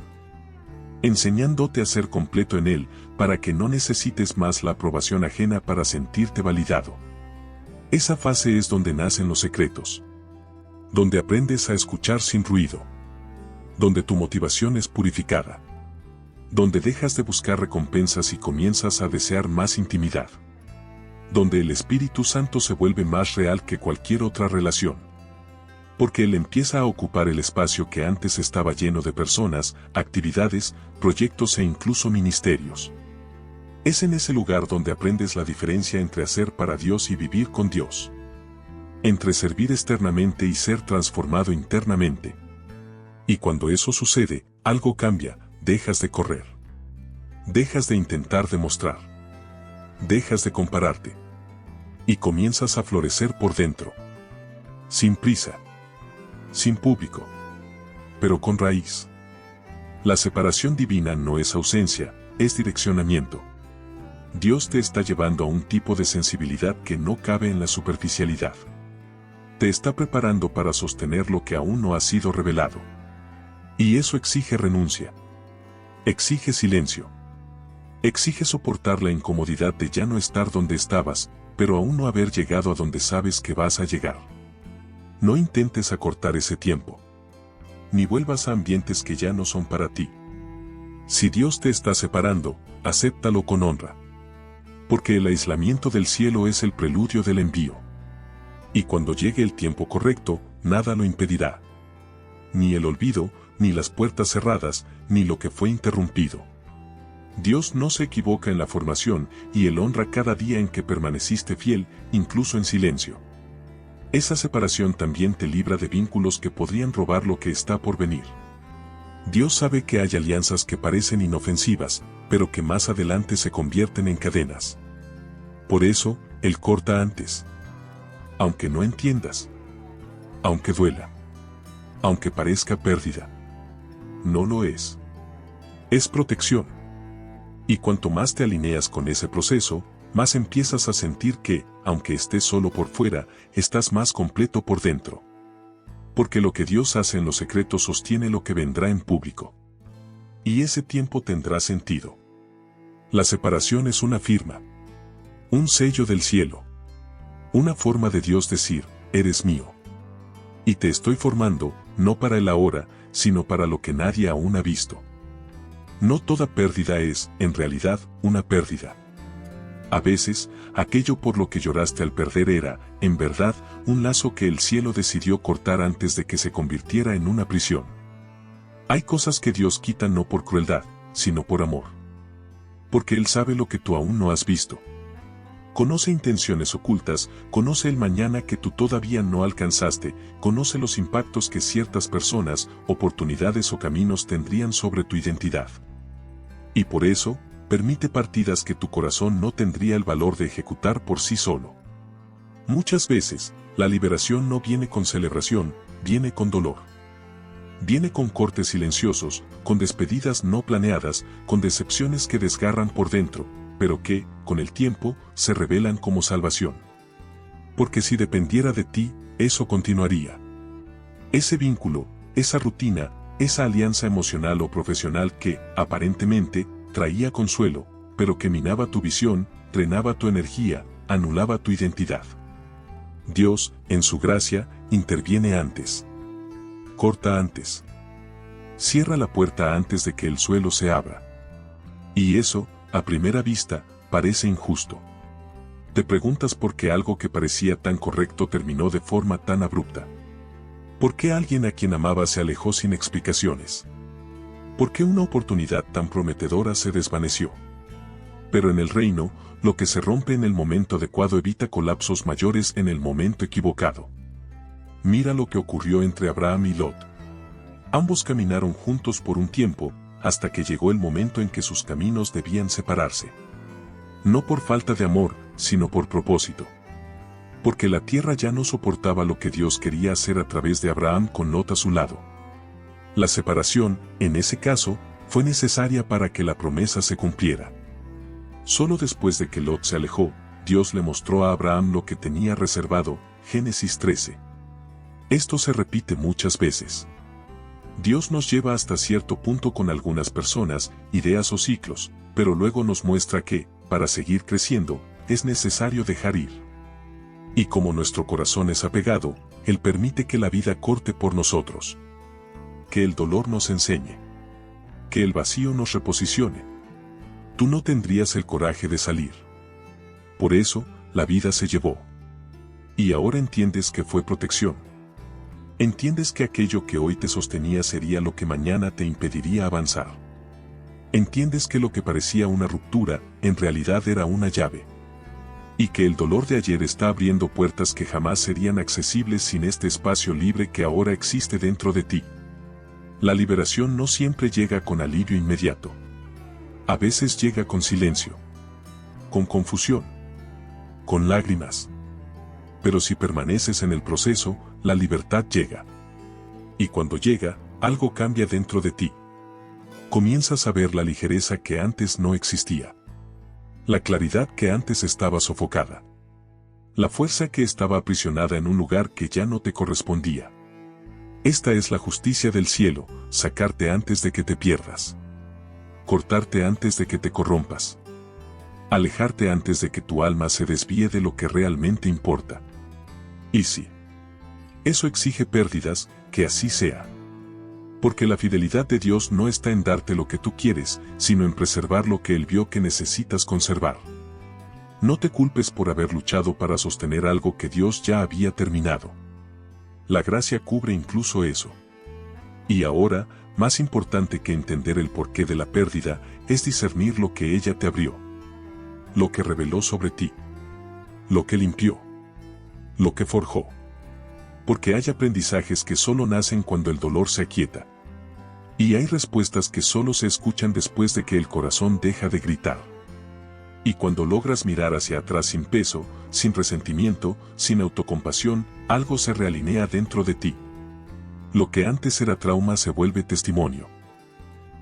enseñándote a ser completo en Él, para que no necesites más la aprobación ajena para sentirte validado. Esa fase es donde nacen los secretos, donde aprendes a escuchar sin ruido, donde tu motivación es purificada, donde dejas de buscar recompensas y comienzas a desear más intimidad, donde el Espíritu Santo se vuelve más real que cualquier otra relación. Porque Él empieza a ocupar el espacio que antes estaba lleno de personas, actividades, proyectos e incluso ministerios. Es en ese lugar donde aprendes la diferencia entre hacer para Dios y vivir con Dios. Entre servir externamente y ser transformado internamente. Y cuando eso sucede, algo cambia, dejas de correr. Dejas de intentar demostrar. Dejas de compararte. Y comienzas a florecer por dentro. Sin prisa. Sin público. Pero con raíz. La separación divina no es ausencia, es direccionamiento. Dios te está llevando a un tipo de sensibilidad que no cabe en la superficialidad. Te está preparando para sostener lo que aún no ha sido revelado. Y eso exige renuncia. Exige silencio. Exige soportar la incomodidad de ya no estar donde estabas, pero aún no haber llegado a donde sabes que vas a llegar. No intentes acortar ese tiempo. Ni vuelvas a ambientes que ya no son para ti. Si Dios te está separando, acéptalo con honra. Porque el aislamiento del cielo es el preludio del envío. Y cuando llegue el tiempo correcto, nada lo impedirá. Ni el olvido, ni las puertas cerradas, ni lo que fue interrumpido. Dios no se equivoca en la formación y Él honra cada día en que permaneciste fiel, incluso en silencio. Esa separación también te libra de vínculos que podrían robar lo que está por venir. Dios sabe que hay alianzas que parecen inofensivas, pero que más adelante se convierten en cadenas. Por eso, Él corta antes. Aunque no entiendas. Aunque duela. Aunque parezca pérdida. No lo es. Es protección. Y cuanto más te alineas con ese proceso, más empiezas a sentir que, aunque estés solo por fuera, estás más completo por dentro. Porque lo que Dios hace en los secretos sostiene lo que vendrá en público. Y ese tiempo tendrá sentido. La separación es una firma. Un sello del cielo. Una forma de Dios decir, eres mío. Y te estoy formando, no para el ahora, sino para lo que nadie aún ha visto. No toda pérdida es, en realidad, una pérdida. A veces, aquello por lo que lloraste al perder era, en verdad, un lazo que el cielo decidió cortar antes de que se convirtiera en una prisión. Hay cosas que Dios quita no por crueldad, sino por amor. Porque Él sabe lo que tú aún no has visto. Conoce intenciones ocultas, conoce el mañana que tú todavía no alcanzaste, conoce los impactos que ciertas personas, oportunidades o caminos tendrían sobre tu identidad. Y por eso, permite partidas que tu corazón no tendría el valor de ejecutar por sí solo. Muchas veces, la liberación no viene con celebración, viene con dolor. Viene con cortes silenciosos, con despedidas no planeadas, con decepciones que desgarran por dentro, pero que, con el tiempo, se revelan como salvación. Porque si dependiera de ti, eso continuaría. Ese vínculo, esa rutina, esa alianza emocional o profesional que, aparentemente, traía consuelo, pero que minaba tu visión, drenaba tu energía, anulaba tu identidad. Dios, en su gracia, interviene antes. Corta antes. Cierra la puerta antes de que el suelo se abra. Y eso, a primera vista, parece injusto. Te preguntas por qué algo que parecía tan correcto terminó de forma tan abrupta. ¿Por qué alguien a quien amaba se alejó sin explicaciones? ¿Por qué una oportunidad tan prometedora se desvaneció? Pero en el reino, lo que se rompe en el momento adecuado evita colapsos mayores en el momento equivocado. Mira lo que ocurrió entre Abraham y Lot. Ambos caminaron juntos por un tiempo, hasta que llegó el momento en que sus caminos debían separarse. No por falta de amor, sino por propósito. Porque la tierra ya no soportaba lo que Dios quería hacer a través de Abraham con Lot a su lado. La separación, en ese caso, fue necesaria para que la promesa se cumpliera. Solo después de que Lot se alejó, Dios le mostró a Abraham lo que tenía reservado, Génesis 13. Esto se repite muchas veces. Dios nos lleva hasta cierto punto con algunas personas, ideas o ciclos, pero luego nos muestra que, para seguir creciendo, es necesario dejar ir. Y como nuestro corazón es apegado, Él permite que la vida corte por nosotros. Que el dolor nos enseñe. Que el vacío nos reposicione. Tú no tendrías el coraje de salir. Por eso, la vida se llevó. Y ahora entiendes que fue protección. Entiendes que aquello que hoy te sostenía sería lo que mañana te impediría avanzar. Entiendes que lo que parecía una ruptura, en realidad era una llave. Y que el dolor de ayer está abriendo puertas que jamás serían accesibles sin este espacio libre que ahora existe dentro de ti. La liberación no siempre llega con alivio inmediato. A veces llega con silencio. Con confusión. Con lágrimas. Pero si permaneces en el proceso, la libertad llega. Y cuando llega, algo cambia dentro de ti. Comienzas a ver la ligereza que antes no existía. La claridad que antes estaba sofocada. La fuerza que estaba aprisionada en un lugar que ya no te correspondía. Esta es la justicia del cielo, sacarte antes de que te pierdas. Cortarte antes de que te corrompas. Alejarte antes de que tu alma se desvíe de lo que realmente importa. Y sí. Eso exige pérdidas, que así sea. Porque la fidelidad de Dios no está en darte lo que tú quieres, sino en preservar lo que Él vio que necesitas conservar. No te culpes por haber luchado para sostener algo que Dios ya había terminado. La gracia cubre incluso eso. Y ahora, más importante que entender el porqué de la pérdida, es discernir lo que ella te abrió. Lo que reveló sobre ti. Lo que limpió. Lo que forjó. Porque hay aprendizajes que solo nacen cuando el dolor se aquieta. Y hay respuestas que solo se escuchan después de que el corazón deja de gritar. Y cuando logras mirar hacia atrás sin peso, sin resentimiento, sin autocompasión, algo se realinea dentro de ti. Lo que antes era trauma se vuelve testimonio.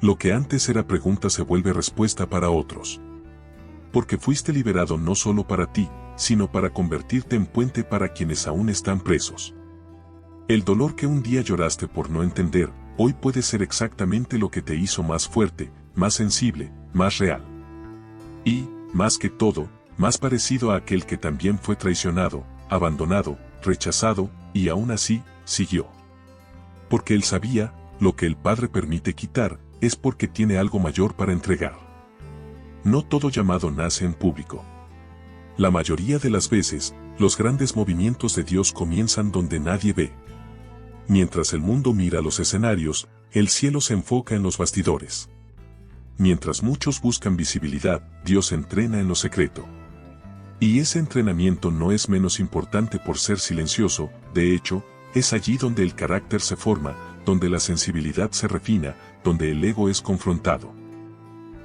Lo que antes era pregunta se vuelve respuesta para otros. Porque fuiste liberado no solo para ti, sino para convertirte en puente para quienes aún están presos. El dolor que un día lloraste por no entender, hoy puede ser exactamente lo que te hizo más fuerte, más sensible, más real. Y, más que todo, más parecido a aquel que también fue traicionado, abandonado, rechazado, y aún así, siguió. Porque él sabía, lo que el Padre permite quitar, es porque tiene algo mayor para entregar. No todo llamado nace en público. La mayoría de las veces, los grandes movimientos de Dios comienzan donde nadie ve. Mientras el mundo mira los escenarios, el cielo se enfoca en los bastidores. Mientras muchos buscan visibilidad, Dios entrena en lo secreto. Y ese entrenamiento no es menos importante por ser silencioso, de hecho, es allí donde el carácter se forma, donde la sensibilidad se refina, donde el ego es confrontado.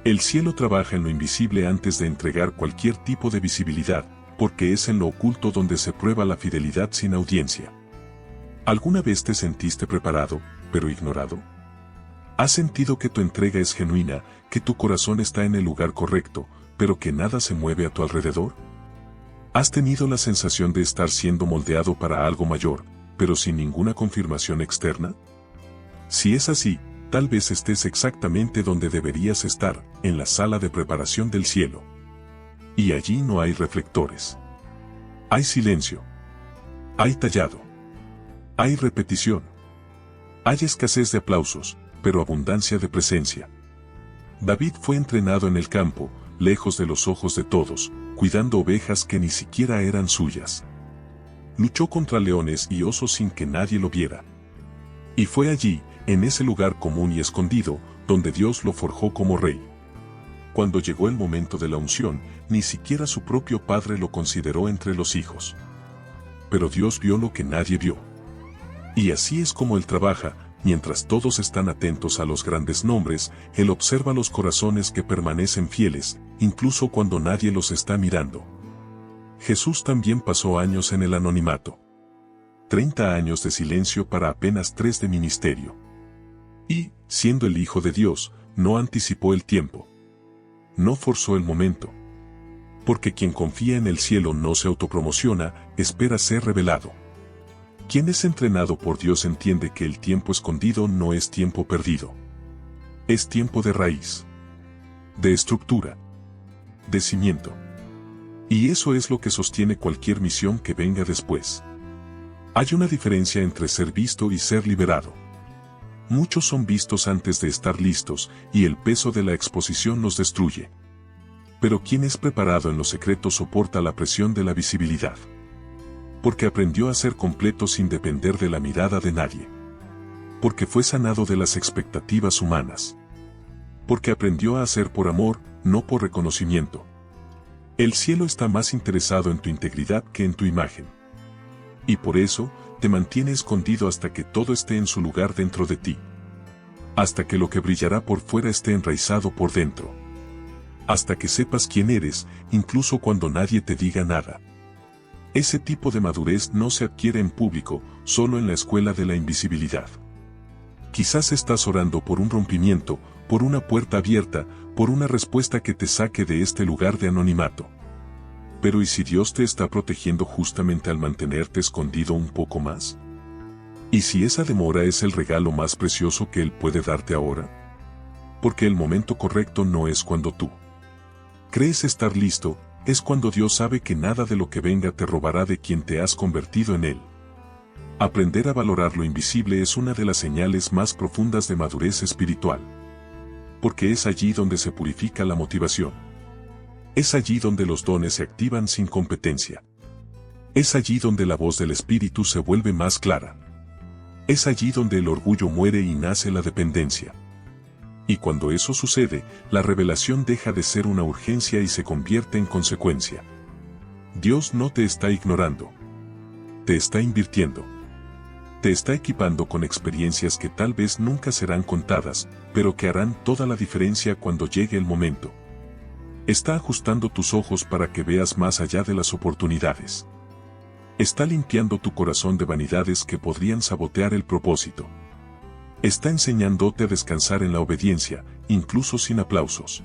El cielo trabaja en lo invisible antes de entregar cualquier tipo de visibilidad, porque es en lo oculto donde se prueba la fidelidad sin audiencia. ¿Alguna vez te sentiste preparado, pero ignorado? ¿Has sentido que tu entrega es genuina, que tu corazón está en el lugar correcto, pero que nada se mueve a tu alrededor? ¿Has tenido la sensación de estar siendo moldeado para algo mayor, pero sin ninguna confirmación externa? Si es así, tal vez estés exactamente donde deberías estar, en la sala de preparación del cielo. Y allí no hay reflectores. Hay silencio. Hay tallado. Hay repetición. Hay escasez de aplausos, pero abundancia de presencia. David fue entrenado en el campo, lejos de los ojos de todos, cuidando ovejas que ni siquiera eran suyas. Luchó contra leones y osos sin que nadie lo viera. Y fue allí, en ese lugar común y escondido, donde Dios lo forjó como rey. Cuando llegó el momento de la unción, ni siquiera su propio padre lo consideró entre los hijos. Pero Dios vio lo que nadie vio. Y así es como Él trabaja, mientras todos están atentos a los grandes nombres, Él observa los corazones que permanecen fieles, incluso cuando nadie los está mirando. Jesús también pasó años en el anonimato. 30 años de silencio para apenas 3 de ministerio. Y, siendo el Hijo de Dios, no anticipó el tiempo. No forzó el momento. Porque quien confía en el cielo no se autopromociona, espera ser revelado. Quien es entrenado por Dios entiende que el tiempo escondido no es tiempo perdido. Es tiempo de raíz. De estructura. De cimiento. Y eso es lo que sostiene cualquier misión que venga después. Hay una diferencia entre ser visto y ser liberado. Muchos son vistos antes de estar listos, y el peso de la exposición los destruye. Pero quien es preparado en lo secreto soporta la presión de la visibilidad. Porque aprendió a ser completo sin depender de la mirada de nadie. Porque fue sanado de las expectativas humanas. Porque aprendió a hacer por amor, no por reconocimiento. El cielo está más interesado en tu integridad que en tu imagen. Y por eso, te mantiene escondido hasta que todo esté en su lugar dentro de ti. Hasta que lo que brillará por fuera esté enraizado por dentro. Hasta que sepas quién eres, incluso cuando nadie te diga nada. Ese tipo de madurez no se adquiere en público, solo en la escuela de la invisibilidad. Quizás estás orando por un rompimiento, por una puerta abierta, por una respuesta que te saque de este lugar de anonimato. Pero ¿y si Dios te está protegiendo justamente al mantenerte escondido un poco más? ¿Y si esa demora es el regalo más precioso que Él puede darte ahora? Porque el momento correcto no es cuando tú crees estar listo, es cuando Dios sabe que nada de lo que venga te robará de quien te has convertido en Él. Aprender a valorar lo invisible es una de las señales más profundas de madurez espiritual. Porque es allí donde se purifica la motivación. Es allí donde los dones se activan sin competencia. Es allí donde la voz del Espíritu se vuelve más clara. Es allí donde el orgullo muere y nace la dependencia. Y cuando eso sucede, la revelación deja de ser una urgencia y se convierte en consecuencia. Dios no te está ignorando. Te está invirtiendo. Te está equipando con experiencias que tal vez nunca serán contadas, pero que harán toda la diferencia cuando llegue el momento. Está ajustando tus ojos para que veas más allá de las oportunidades. Está limpiando tu corazón de vanidades que podrían sabotear el propósito. Está enseñándote a descansar en la obediencia, incluso sin aplausos.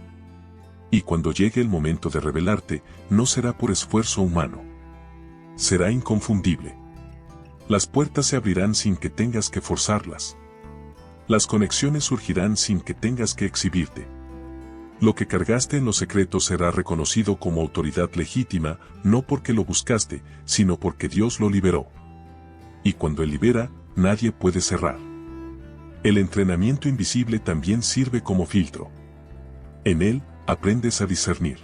Y cuando llegue el momento de revelarte, no será por esfuerzo humano. Será inconfundible. Las puertas se abrirán sin que tengas que forzarlas. Las conexiones surgirán sin que tengas que exhibirte. Lo que cargaste en lo secreto será reconocido como autoridad legítima, no porque lo buscaste, sino porque Dios lo liberó. Y cuando Él libera, nadie puede cerrar. El entrenamiento invisible también sirve como filtro. En él, aprendes a discernir.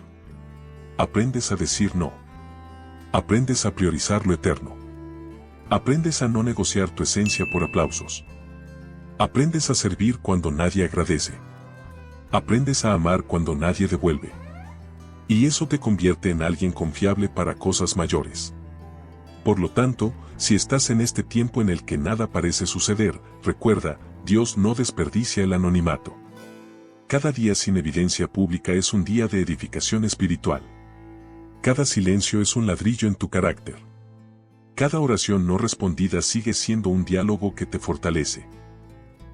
Aprendes a decir no. Aprendes a priorizar lo eterno. Aprendes a no negociar tu esencia por aplausos. Aprendes a servir cuando nadie agradece. Aprendes a amar cuando nadie devuelve. Y eso te convierte en alguien confiable para cosas mayores. Por lo tanto, si estás en este tiempo en el que nada parece suceder, recuerda, Dios no desperdicia el anonimato. Cada día sin evidencia pública es un día de edificación espiritual. Cada silencio es un ladrillo en tu carácter. Cada oración no respondida sigue siendo un diálogo que te fortalece.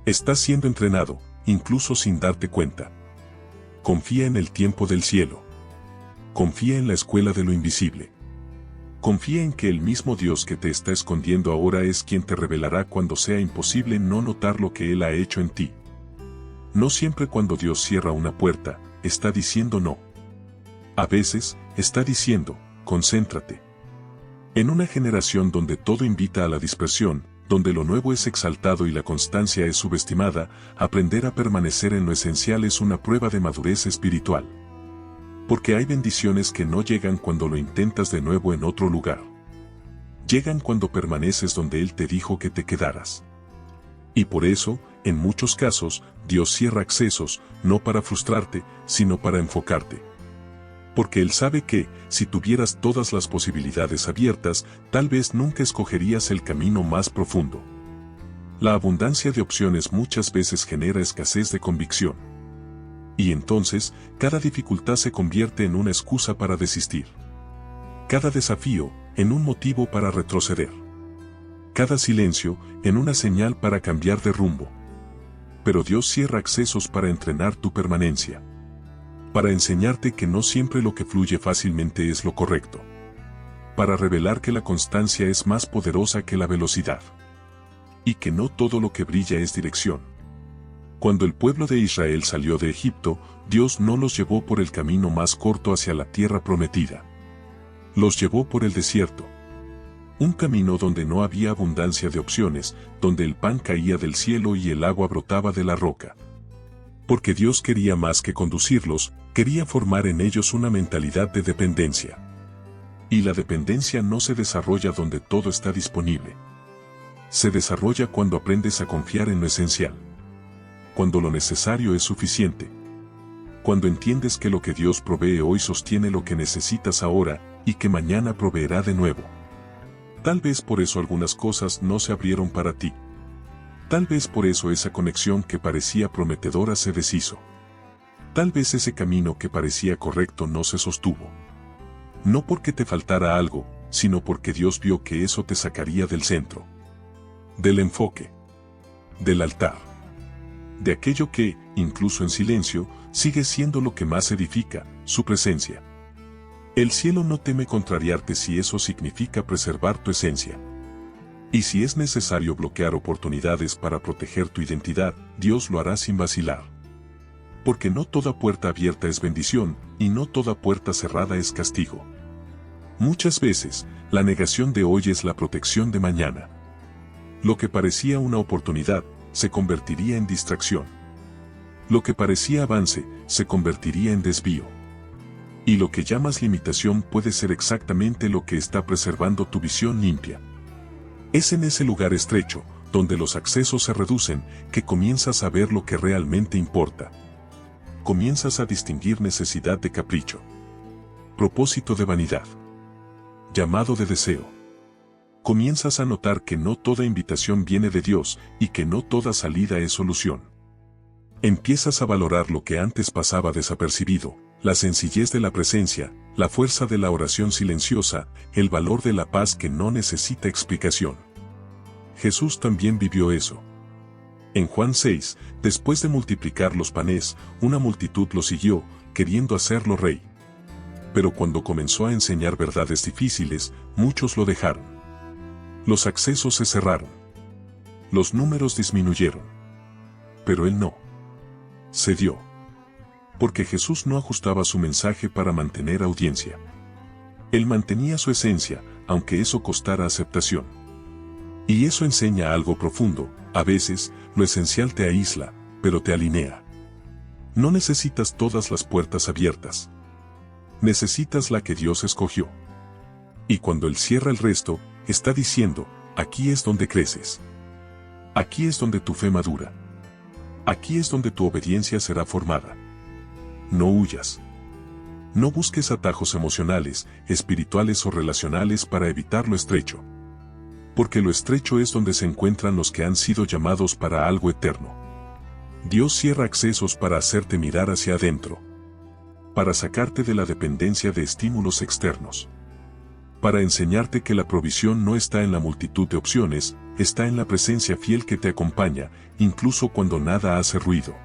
Estás siendo entrenado, incluso sin darte cuenta. Confía en el tiempo del cielo. Confía en la escuela de lo invisible. Confía en que el mismo Dios que te está escondiendo ahora es quien te revelará cuando sea imposible no notar lo que Él ha hecho en ti. No siempre cuando Dios cierra una puerta, está diciendo no. A veces, está diciendo, concéntrate. En una generación donde todo invita a la dispersión, donde lo nuevo es exaltado y la constancia es subestimada, aprender a permanecer en lo esencial es una prueba de madurez espiritual. Porque hay bendiciones que no llegan cuando lo intentas de nuevo en otro lugar. Llegan cuando permaneces donde Él te dijo que te quedaras. Y por eso, en muchos casos, Dios cierra accesos, no para frustrarte, sino para enfocarte. Porque Él sabe que, si tuvieras todas las posibilidades abiertas, tal vez nunca escogerías el camino más profundo. La abundancia de opciones muchas veces genera escasez de convicción. Y entonces, cada dificultad se convierte en una excusa para desistir. Cada desafío, en un motivo para retroceder. Cada silencio, en una señal para cambiar de rumbo. Pero Dios cierra accesos para entrenar tu permanencia. Para enseñarte que no siempre lo que fluye fácilmente es lo correcto. Para revelar que la constancia es más poderosa que la velocidad. Y que no todo lo que brilla es dirección. Cuando el pueblo de Israel salió de Egipto, Dios no los llevó por el camino más corto hacia la tierra prometida. Los llevó por el desierto. Un camino donde no había abundancia de opciones, donde el pan caía del cielo y el agua brotaba de la roca. Porque Dios quería más que conducirlos, quería formar en ellos una mentalidad de dependencia. Y la dependencia no se desarrolla donde todo está disponible. Se desarrolla cuando aprendes a confiar en lo esencial. Cuando lo necesario es suficiente. Cuando entiendes que lo que Dios provee hoy sostiene lo que necesitas ahora, y que mañana proveerá de nuevo. Tal vez por eso algunas cosas no se abrieron para ti. Tal vez por eso esa conexión que parecía prometedora se deshizo. Tal vez ese camino que parecía correcto no se sostuvo. No porque te faltara algo, sino porque Dios vio que eso te sacaría del centro. Del enfoque. Del altar. De aquello que, incluso en silencio, sigue siendo lo que más edifica, su presencia. El cielo no teme contrariarte si eso significa preservar tu esencia. Y si es necesario bloquear oportunidades para proteger tu identidad, Dios lo hará sin vacilar. Porque no toda puerta abierta es bendición, y no toda puerta cerrada es castigo. Muchas veces, la negación de hoy es la protección de mañana. Lo que parecía una oportunidad, se convertiría en distracción. Lo que parecía avance, se convertiría en desvío. Y lo que llamas limitación puede ser exactamente lo que está preservando tu visión limpia. Es en ese lugar estrecho, donde los accesos se reducen, que comienzas a ver lo que realmente importa. Comienzas a distinguir necesidad de capricho. Propósito de vanidad. Llamado de deseo. Comienzas a notar que no toda invitación viene de Dios y que no toda salida es solución. Empiezas a valorar lo que antes pasaba desapercibido, la sencillez de la presencia, la fuerza de la oración silenciosa, el valor de la paz que no necesita explicación. Jesús también vivió eso. En Juan 6, después de multiplicar los panes, una multitud lo siguió, queriendo hacerlo rey. Pero cuando comenzó a enseñar verdades difíciles, muchos lo dejaron. Los accesos se cerraron. Los números disminuyeron. Pero él no. Cedió. Porque Jesús no ajustaba su mensaje para mantener audiencia. Él mantenía su esencia, aunque eso costara aceptación. Y eso enseña algo profundo: a veces, lo esencial te aísla, pero te alinea. No necesitas todas las puertas abiertas. Necesitas la que Dios escogió. Y cuando Él cierra el resto, está diciendo: aquí es donde creces. Aquí es donde tu fe madura. Aquí es donde tu obediencia será formada. No huyas. No busques atajos emocionales, espirituales o relacionales para evitar lo estrecho. Porque lo estrecho es donde se encuentran los que han sido llamados para algo eterno. Dios cierra accesos para hacerte mirar hacia adentro. Para sacarte de la dependencia de estímulos externos. para enseñarte que la provisión no está en la multitud de opciones, está en la presencia fiel que te acompaña, incluso cuando nada hace ruido.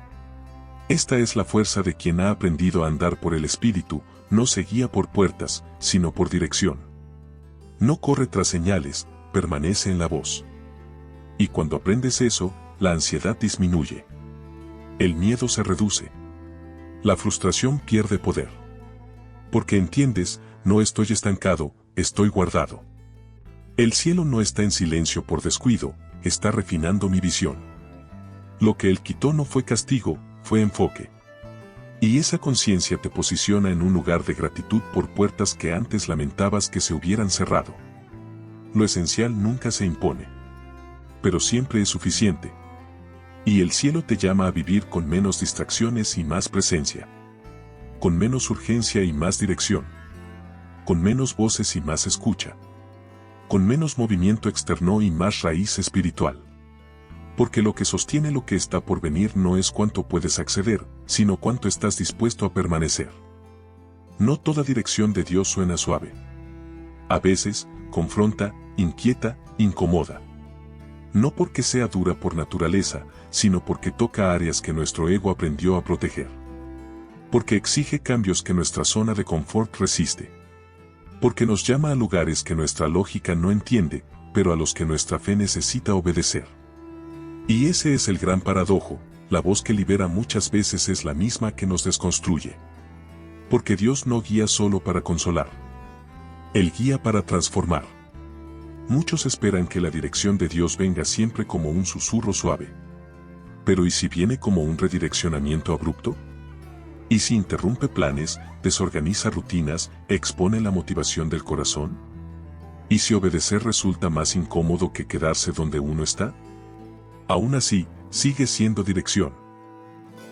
Esta es la fuerza de quien ha aprendido a andar por el Espíritu, no se guía por puertas, sino por dirección. No corre tras señales, permanece en la voz. Y cuando aprendes eso, la ansiedad disminuye. El miedo se reduce. La frustración pierde poder. Porque entiendes, no estoy estancado, estoy guardado. El cielo no está en silencio por descuido, está refinando mi visión. Lo que él quitó no fue castigo, fue enfoque. Y esa conciencia te posiciona en un lugar de gratitud por puertas que antes lamentabas que se hubieran cerrado. Lo esencial nunca se impone. Pero siempre es suficiente. Y el cielo te llama a vivir con menos distracciones y más presencia. Con menos urgencia y más dirección. Con menos voces y más escucha. Con menos movimiento externo y más raíz espiritual. Porque lo que sostiene lo que está por venir no es cuánto puedes acceder, sino cuánto estás dispuesto a permanecer. No toda dirección de Dios suena suave. A veces, confronta, inquieta, incomoda. No porque sea dura por naturaleza, sino porque toca áreas que nuestro ego aprendió a proteger. Porque exige cambios que nuestra zona de confort resiste. Porque nos llama a lugares que nuestra lógica no entiende, pero a los que nuestra fe necesita obedecer. Y ese es el gran paradojo, la voz que libera muchas veces es la misma que nos desconstruye. Porque Dios no guía solo para consolar. Él guía para transformar. Muchos esperan que la dirección de Dios venga siempre como un susurro suave. Pero ¿y si viene como un redireccionamiento abrupto? ¿Y si interrumpe planes, desorganiza rutinas, expone la motivación del corazón? ¿Y si obedecer resulta más incómodo que quedarse donde uno está? Aún así, sigue siendo dirección.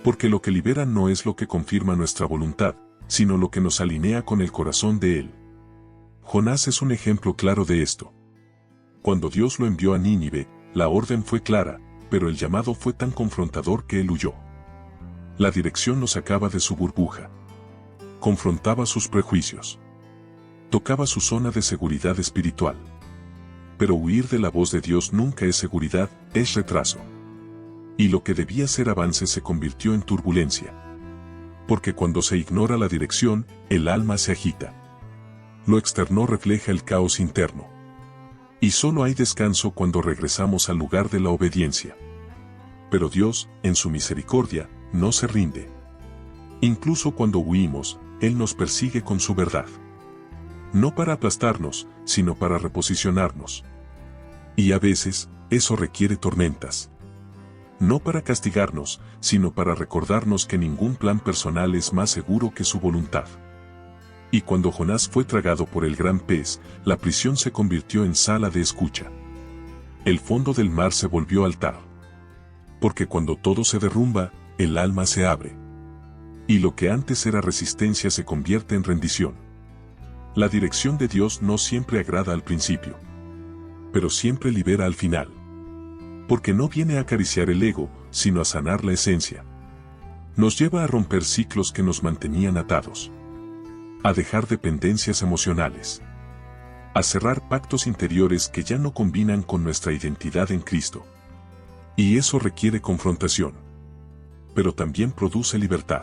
Porque lo que libera no es lo que confirma nuestra voluntad, sino lo que nos alinea con el corazón de Él. Jonás es un ejemplo claro de esto. Cuando Dios lo envió a Nínive, la orden fue clara, pero el llamado fue tan confrontador que él huyó. La dirección lo sacaba de su burbuja. Confrontaba sus prejuicios. Tocaba su zona de seguridad espiritual. Pero huir de la voz de Dios nunca es seguridad, es retraso. Y lo que debía ser avance se convirtió en turbulencia. Porque cuando se ignora la dirección, el alma se agita. Lo externo refleja el caos interno. Y solo hay descanso cuando regresamos al lugar de la obediencia. Pero Dios, en su misericordia, no se rinde. Incluso cuando huimos, Él nos persigue con su verdad. No para aplastarnos, sino para reposicionarnos. Y a veces, eso requiere tormentas. No para castigarnos, sino para recordarnos que ningún plan personal es más seguro que su voluntad. Y cuando Jonás fue tragado por el gran pez, la prisión se convirtió en sala de escucha. El fondo del mar se volvió altar. Porque cuando todo se derrumba, el alma se abre. Y lo que antes era resistencia se convierte en rendición. La dirección de Dios no siempre agrada al principio. Pero siempre libera al final. Porque no viene a acariciar el ego, sino a sanar la esencia. Nos lleva a romper ciclos que nos mantenían atados. A dejar dependencias emocionales. A cerrar pactos interiores que ya no combinan con nuestra identidad en Cristo. Y eso requiere confrontación. Pero también produce libertad.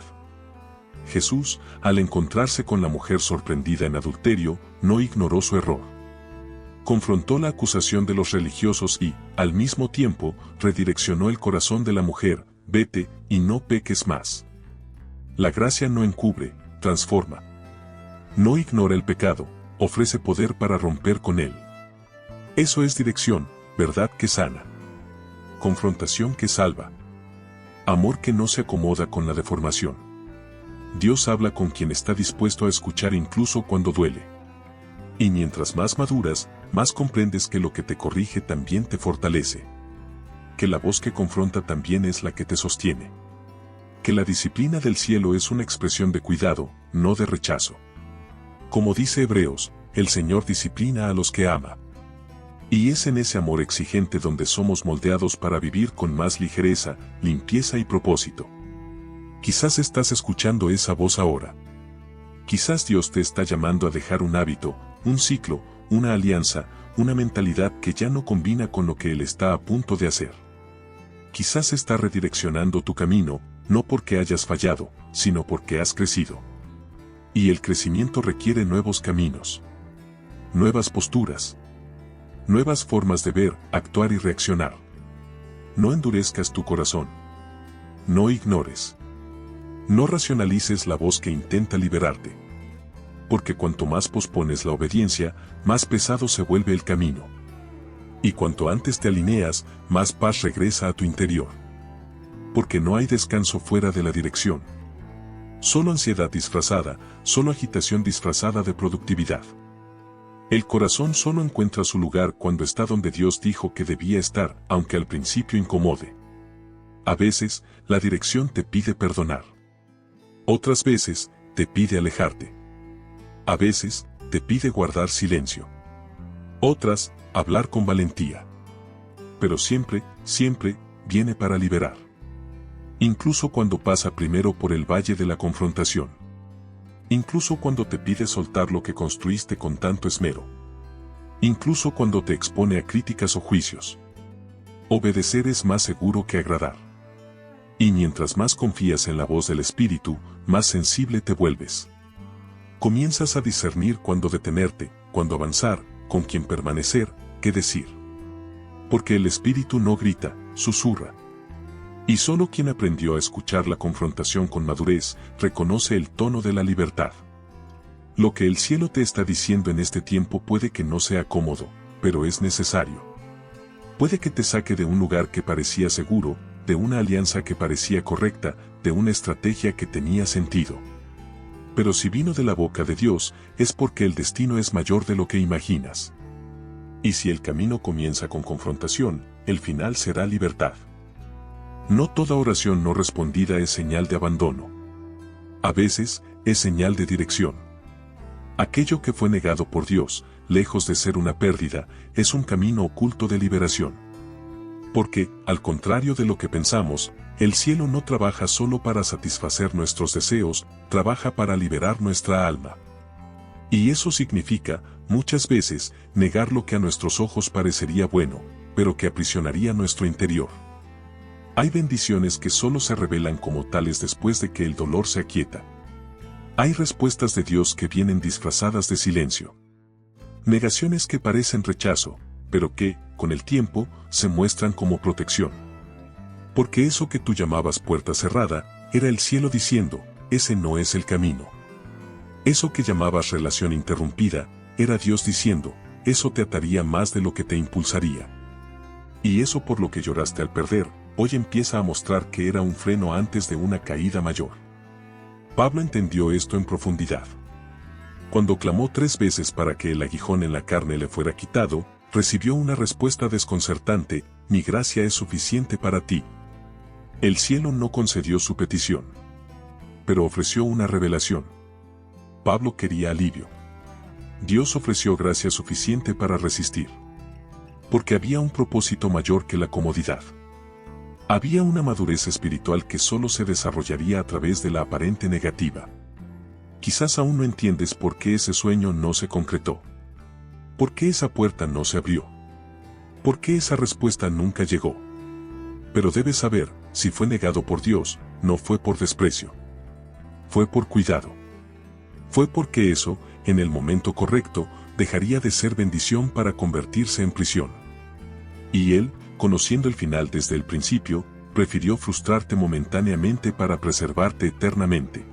Jesús, al encontrarse con la mujer sorprendida en adulterio, no ignoró su error. Confrontó la acusación de los religiosos y, al mismo tiempo, redireccionó el corazón de la mujer: vete, y no peques más. La gracia no encubre, transforma. No ignora el pecado, ofrece poder para romper con él. Eso es dirección, verdad que sana. Confrontación que salva. Amor que no se acomoda con la deformación. Dios habla con quien está dispuesto a escuchar incluso cuando duele. Y mientras más maduras, más comprendes que lo que te corrige también te fortalece. Que la voz que confronta también es la que te sostiene. Que la disciplina del cielo es una expresión de cuidado, no de rechazo. Como dice Hebreos, el Señor disciplina a los que ama. Y es en ese amor exigente donde somos moldeados para vivir con más ligereza, limpieza y propósito. Quizás estás escuchando esa voz ahora. Quizás Dios te está llamando a dejar un hábito, un ciclo, una alianza, una mentalidad que ya no combina con lo que Él está a punto de hacer. Quizás está redireccionando tu camino, no porque hayas fallado, sino porque has crecido. Y el crecimiento requiere nuevos caminos, nuevas posturas, nuevas formas de ver, actuar y reaccionar. No endurezcas tu corazón. No ignores. No racionalices la voz que intenta liberarte. Porque cuanto más pospones la obediencia, más pesado se vuelve el camino. Y cuanto antes te alineas, más paz regresa a tu interior. Porque no hay descanso fuera de la dirección. Solo ansiedad disfrazada, solo agitación disfrazada de productividad. El corazón solo encuentra su lugar cuando está donde Dios dijo que debía estar, aunque al principio incomode. A veces, la dirección te pide perdonar. Otras veces, te pide alejarte. A veces, te pide guardar silencio. Otras, hablar con valentía. Pero siempre, siempre, viene para liberar. Incluso cuando pasa primero por el valle de la confrontación. Incluso cuando te pide soltar lo que construiste con tanto esmero. Incluso cuando te expone a críticas o juicios. Obedecer es más seguro que agradar. Y mientras más confías en la voz del Espíritu, más sensible te vuelves. Comienzas a discernir cuándo detenerte, cuándo avanzar, con quién permanecer, qué decir. Porque el Espíritu no grita, susurra. Y solo quien aprendió a escuchar la confrontación con madurez, reconoce el tono de la libertad. Lo que el cielo te está diciendo en este tiempo puede que no sea cómodo, pero es necesario. Puede que te saque de un lugar que parecía seguro, de una alianza que parecía correcta, de una estrategia que tenía sentido. Pero si vino de la boca de Dios, es porque el destino es mayor de lo que imaginas. Y si el camino comienza con confrontación, el final será libertad. No toda oración no respondida es señal de abandono. A veces, es señal de dirección. Aquello que fue negado por Dios, lejos de ser una pérdida, es un camino oculto de liberación. Porque, al contrario de lo que pensamos, el cielo no trabaja solo para satisfacer nuestros deseos, trabaja para liberar nuestra alma. Y eso significa, muchas veces, negar lo que a nuestros ojos parecería bueno, pero que aprisionaría nuestro interior. Hay bendiciones que solo se revelan como tales después de que el dolor se aquieta. Hay respuestas de Dios que vienen disfrazadas de silencio. Negaciones que parecen rechazo, pero que, con el tiempo, se muestran como protección. Porque eso que tú llamabas puerta cerrada, era el cielo diciendo, ese no es el camino. Eso que llamabas relación interrumpida, era Dios diciendo, eso te ataría más de lo que te impulsaría. Y eso por lo que lloraste al perder, hoy empieza a mostrar que era un freno antes de una caída mayor. Pablo entendió esto en profundidad. Cuando clamó 3 veces para que el aguijón en la carne le fuera quitado, recibió una respuesta desconcertante, mi gracia es suficiente para ti. El cielo no concedió su petición, pero ofreció una revelación. Pablo quería alivio. Dios ofreció gracia suficiente para resistir. Porque había un propósito mayor que la comodidad. Había una madurez espiritual que solo se desarrollaría a través de la aparente negativa. Quizás aún no entiendes por qué ese sueño no se concretó. ¿Por qué esa puerta no se abrió? ¿Por qué esa respuesta nunca llegó? Pero debes saber, si fue negado por Dios, no fue por desprecio. Fue por cuidado. Fue porque eso, en el momento correcto, dejaría de ser bendición para convertirse en prisión. Y Él, conociendo el final desde el principio, prefirió frustrarte momentáneamente para preservarte eternamente.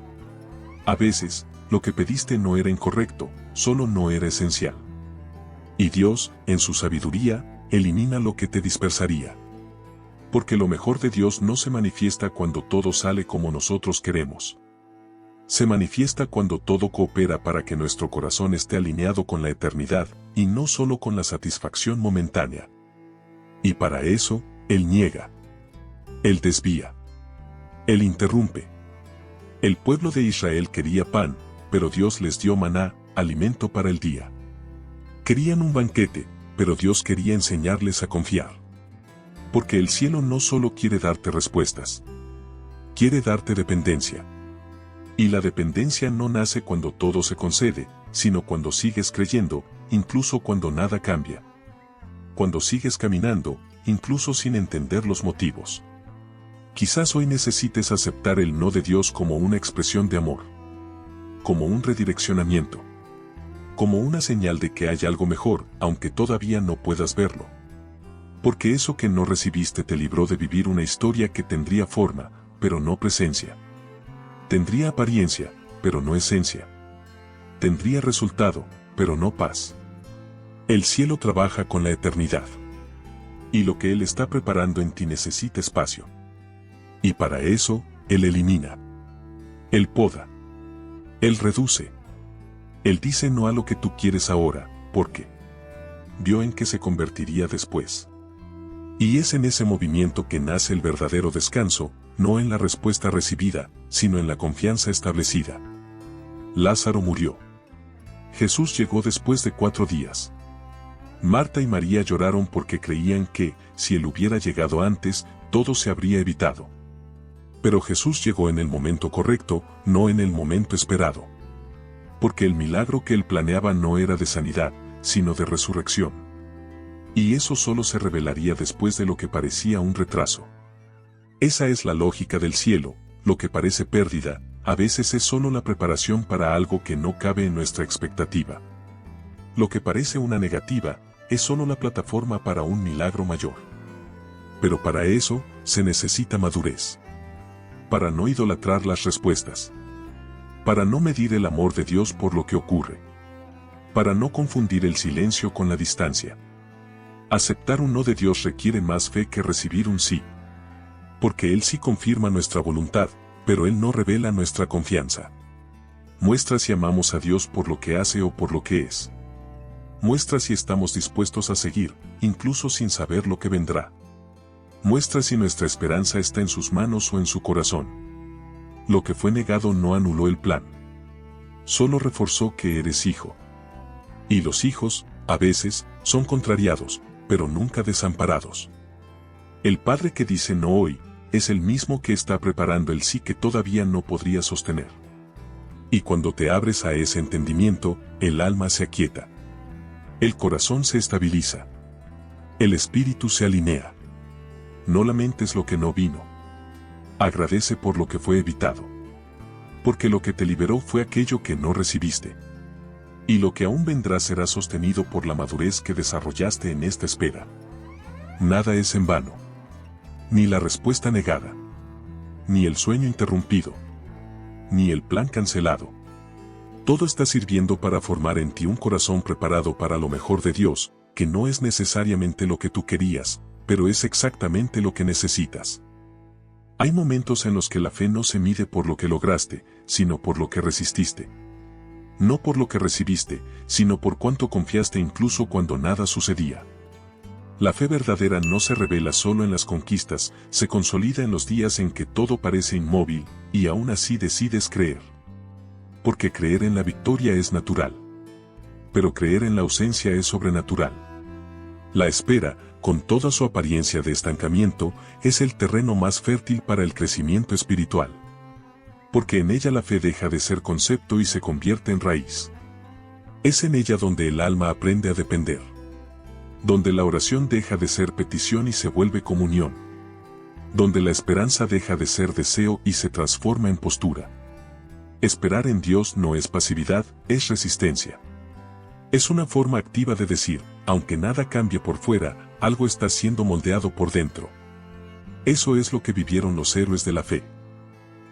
A veces, lo que pediste no era incorrecto, solo no era esencial. Y Dios, en su sabiduría, elimina lo que te dispersaría. Porque lo mejor de Dios no se manifiesta cuando todo sale como nosotros queremos. Se manifiesta cuando todo coopera para que nuestro corazón esté alineado con la eternidad, y no solo con la satisfacción momentánea. Y para eso, Él niega. Él desvía. Él interrumpe. El pueblo de Israel quería pan, pero Dios les dio maná, alimento para el día. Querían un banquete, pero Dios quería enseñarles a confiar. Porque el cielo no solo quiere darte respuestas. Quiere darte dependencia. Y la dependencia no nace cuando todo se concede, sino cuando sigues creyendo, incluso cuando nada cambia. Cuando sigues caminando, incluso sin entender los motivos. Quizás hoy necesites aceptar el no de Dios como una expresión de amor, como un redireccionamiento, como una señal de que hay algo mejor, aunque todavía no puedas verlo. Porque eso que no recibiste te libró de vivir una historia que tendría forma, pero no presencia. Tendría apariencia, pero no esencia. Tendría resultado, pero no paz. El cielo trabaja con la eternidad. Y lo que Él está preparando en ti necesita espacio. Y para eso, Él elimina. Él poda. Él reduce. Él dice no a lo que tú quieres ahora, porque vio en qué se convertiría después. Y es en ese movimiento que nace el verdadero descanso, no en la respuesta recibida, sino en la confianza establecida. Lázaro murió. Jesús llegó después de 4 días. Marta y María lloraron porque creían que, si Él hubiera llegado antes, todo se habría evitado. Pero Jesús llegó en el momento correcto, no en el momento esperado. Porque el milagro que Él planeaba no era de sanidad, sino de resurrección. Y eso solo se revelaría después de lo que parecía un retraso. Esa es la lógica del cielo, lo que parece pérdida, a veces es solo la preparación para algo que no cabe en nuestra expectativa. Lo que parece una negativa, es solo la plataforma para un milagro mayor. Pero para eso, se necesita madurez. Para no idolatrar las respuestas. Para no medir el amor de Dios por lo que ocurre. Para no confundir el silencio con la distancia. Aceptar un no de Dios requiere más fe que recibir un sí. Porque Él sí confirma nuestra voluntad, pero Él no revela nuestra confianza. Muestra si amamos a Dios por lo que hace o por lo que es. Muestra si estamos dispuestos a seguir, incluso sin saber lo que vendrá. Muestra si nuestra esperanza está en sus manos o en su corazón. Lo que fue negado no anuló el plan. Solo reforzó que eres hijo. Y los hijos, a veces, son contrariados, pero nunca desamparados. El padre que dice no hoy, es el mismo que está preparando el sí que todavía no podría sostener. Y cuando te abres a ese entendimiento, el alma se aquieta. El corazón se estabiliza. El espíritu se alinea. No lamentes lo que no vino. Agradece por lo que fue evitado. Porque lo que te liberó fue aquello que no recibiste. Y lo que aún vendrá será sostenido por la madurez que desarrollaste en esta espera. Nada es en vano. Ni la respuesta negada. Ni el sueño interrumpido. Ni el plan cancelado. Todo está sirviendo para formar en ti un corazón preparado para lo mejor de Dios, que no es necesariamente lo que tú querías, pero es exactamente lo que necesitas. Hay momentos en los que la fe no se mide por lo que lograste, sino por lo que resististe. No por lo que recibiste, sino por cuánto confiaste incluso cuando nada sucedía. La fe verdadera no se revela solo en las conquistas, se consolida en los días en que todo parece inmóvil, y aún así decides creer. Porque creer en la victoria es natural. Pero creer en la ausencia es sobrenatural. La espera, con toda su apariencia de estancamiento, es el terreno más fértil para el crecimiento espiritual. Porque en ella la fe deja de ser concepto y se convierte en raíz. Es en ella donde el alma aprende a depender. Donde la oración deja de ser petición y se vuelve comunión. Donde la esperanza deja de ser deseo y se transforma en postura. Esperar en Dios no es pasividad, es resistencia. Es una forma activa de decir, aunque nada cambie por fuera, algo está siendo moldeado por dentro. Eso es lo que vivieron los héroes de la fe.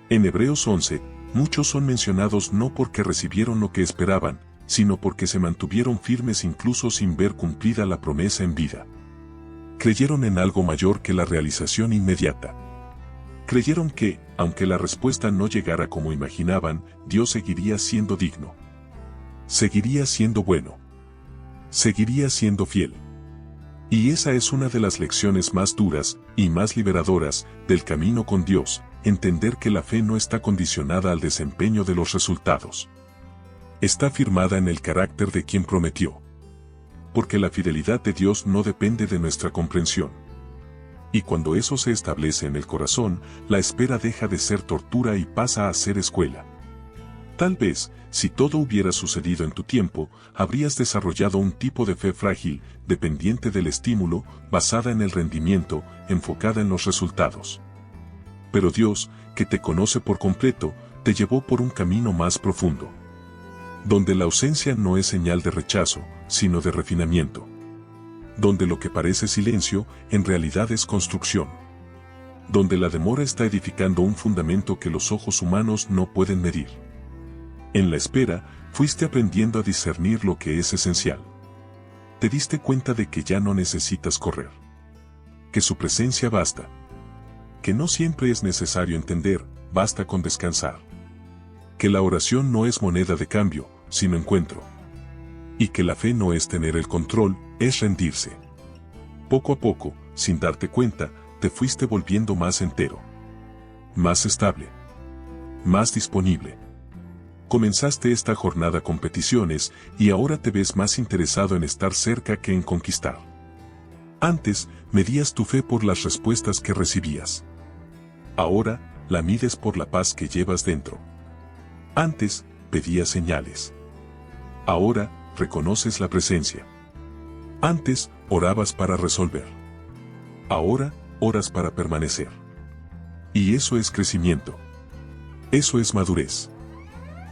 En Hebreos 11, muchos son mencionados no porque recibieron lo que esperaban, sino porque se mantuvieron firmes incluso sin ver cumplida la promesa en vida. Creyeron en algo mayor que la realización inmediata. Creyeron que, aunque la respuesta no llegara como imaginaban, Dios seguiría siendo digno. Seguiría siendo bueno. Seguiría siendo fiel. Y esa es una de las lecciones más duras y más liberadoras del camino con Dios, entender que la fe no está condicionada al desempeño de los resultados. Está firmada en el carácter de quien prometió. Porque la fidelidad de Dios no depende de nuestra comprensión. Y cuando eso se establece en el corazón, la espera deja de ser tortura y pasa a ser escuela. Tal vez, si todo hubiera sucedido en tu tiempo, habrías desarrollado un tipo de fe frágil, dependiente del estímulo, basada en el rendimiento, enfocada en los resultados. Pero Dios, que te conoce por completo, te llevó por un camino más profundo, donde la ausencia no es señal de rechazo, sino de refinamiento, donde lo que parece silencio, en realidad es construcción, donde la demora está edificando un fundamento que los ojos humanos no pueden medir. En la espera, fuiste aprendiendo a discernir lo que es esencial. Te diste cuenta de que ya no necesitas correr, que su presencia basta, que no siempre es necesario entender, basta con descansar, que la oración no es moneda de cambio, sino encuentro, y que la fe no es tener el control, es rendirse. Poco a poco, sin darte cuenta, te fuiste volviendo más entero, más estable, más disponible. Comenzaste esta jornada con peticiones y ahora te ves más interesado en estar cerca que en conquistar. Antes, medías tu fe por las respuestas que recibías. Ahora, la mides por la paz que llevas dentro. Antes, pedías señales. Ahora, reconoces la presencia. Antes, orabas para resolver. Ahora, oras para permanecer. Y eso es crecimiento. Eso es madurez.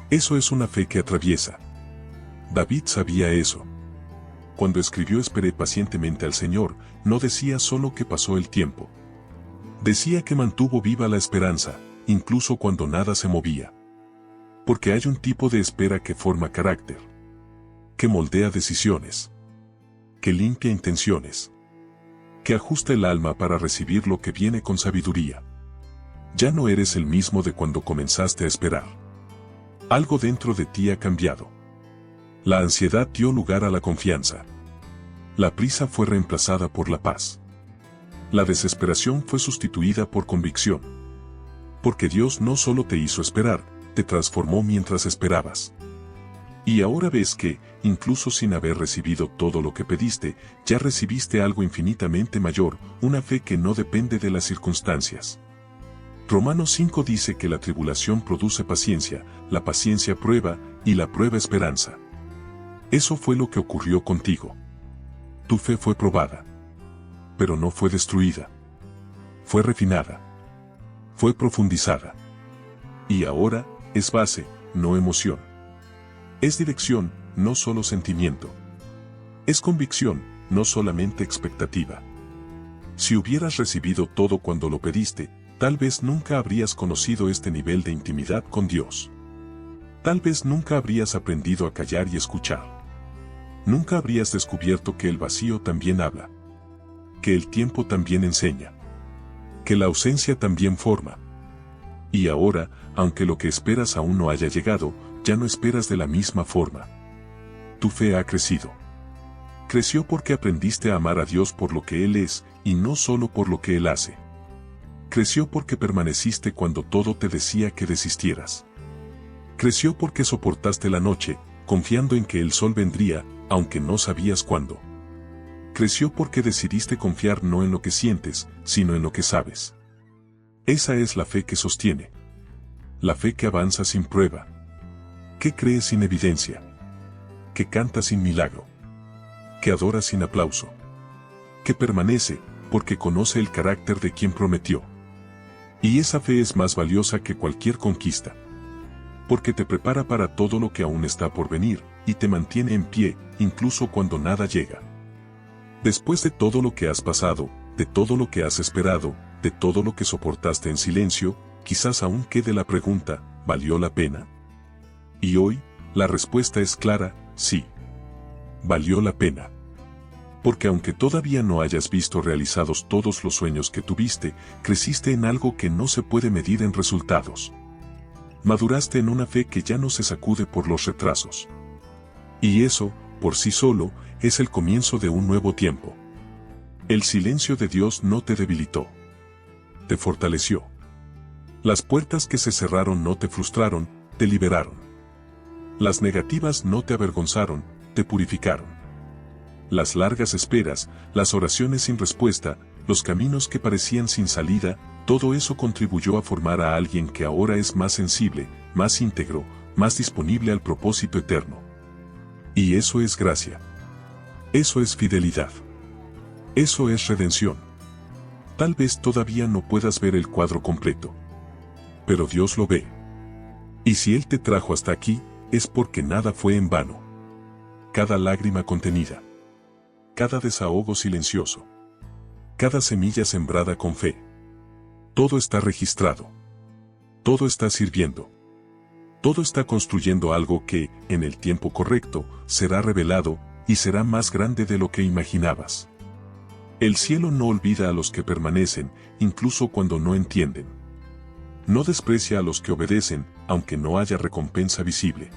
Eso es una fe que atraviesa. David sabía eso. Cuando escribió "Esperé pacientemente al Señor", no decía solo que pasó el tiempo. Decía que mantuvo viva la esperanza, incluso cuando nada se movía. Porque hay un tipo de espera que forma carácter, que moldea decisiones, que limpia intenciones, que ajusta el alma para recibir lo que viene con sabiduría. Ya no eres el mismo de cuando comenzaste a esperar. Algo dentro de ti ha cambiado. La ansiedad dio lugar a la confianza. La prisa fue reemplazada por la paz. La desesperación fue sustituida por convicción. Porque Dios no solo te hizo esperar, te transformó mientras esperabas. Y ahora ves que, incluso sin haber recibido todo lo que pediste, ya recibiste algo infinitamente mayor, una fe que no depende de las circunstancias. Romanos 5 dice que la tribulación produce paciencia, la paciencia prueba, y la prueba esperanza. Eso fue lo que ocurrió contigo. Tu fe fue probada. Pero no fue destruida. Fue refinada. Fue profundizada. Y ahora, es base, no emoción. Es dirección, no solo sentimiento. Es convicción, no solamente expectativa. Si hubieras recibido todo cuando lo pediste, tal vez nunca habrías conocido este nivel de intimidad con Dios. Tal vez nunca habrías aprendido a callar y escuchar. Nunca habrías descubierto que el vacío también habla. Que el tiempo también enseña. Que la ausencia también forma. Y ahora, aunque lo que esperas aún no haya llegado, ya no esperas de la misma forma. Tu fe ha crecido. Creció porque aprendiste a amar a Dios por lo que Él es, y no solo por lo que Él hace. Creció porque permaneciste cuando todo te decía que desistieras. Creció porque soportaste la noche, confiando en que el sol vendría, aunque no sabías cuándo. Creció porque decidiste confiar no en lo que sientes, sino en lo que sabes. Esa es la fe que sostiene. La fe que avanza sin prueba. Que cree sin evidencia. Que canta sin milagro. Que adora sin aplauso. Que permanece, porque conoce el carácter de quien prometió. Y esa fe es más valiosa que cualquier conquista. Porque te prepara para todo lo que aún está por venir, y te mantiene en pie, incluso cuando nada llega. Después de todo lo que has pasado, de todo lo que has esperado, de todo lo que soportaste en silencio, quizás aún quede la pregunta, ¿valió la pena? Y hoy, la respuesta es clara, sí. Valió la pena. Porque aunque todavía no hayas visto realizados todos los sueños que tuviste, creciste en algo que no se puede medir en resultados. Maduraste en una fe que ya no se sacude por los retrasos. Y eso, por sí solo, es el comienzo de un nuevo tiempo. El silencio de Dios no te debilitó. Te fortaleció. Las puertas que se cerraron no te frustraron, te liberaron. Las negativas no te avergonzaron, te purificaron. Las largas esperas, las oraciones sin respuesta, los caminos que parecían sin salida, todo eso contribuyó a formar a alguien que ahora es más sensible, más íntegro, más disponible al propósito eterno. Y eso es gracia. Eso es fidelidad. Eso es redención. Tal vez todavía no puedas ver el cuadro completo. Pero Dios lo ve. Y si Él te trajo hasta aquí, es porque nada fue en vano. Cada lágrima contenida. Cada desahogo silencioso. Cada semilla sembrada con fe. Todo está registrado. Todo está sirviendo. Todo está construyendo algo que, en el tiempo correcto, será revelado, y será más grande de lo que imaginabas. El cielo no olvida a los que permanecen, incluso cuando no entienden. No desprecia a los que obedecen, aunque no haya recompensa visible.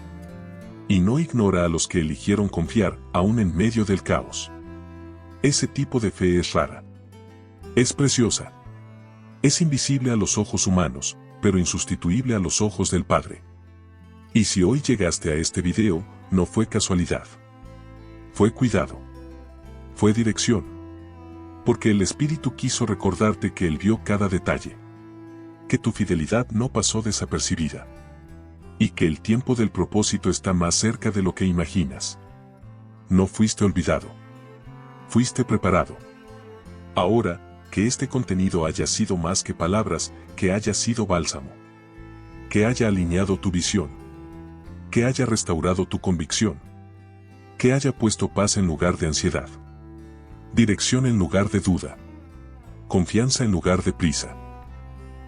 Y no ignora a los que eligieron confiar, aún en medio del caos. Ese tipo de fe es rara. Es preciosa. Es invisible a los ojos humanos, pero insustituible a los ojos del Padre. Y si hoy llegaste a este video, no fue casualidad. Fue cuidado. Fue dirección. Porque el Espíritu quiso recordarte que Él vio cada detalle. Que tu fidelidad no pasó desapercibida. Y que el tiempo del propósito está más cerca de lo que imaginas. No fuiste olvidado. Fuiste preparado. Ahora, que este contenido haya sido más que palabras, que haya sido bálsamo. Que haya alineado tu visión. Que haya restaurado tu convicción. Que haya puesto paz en lugar de ansiedad. Dirección en lugar de duda. Confianza en lugar de prisa.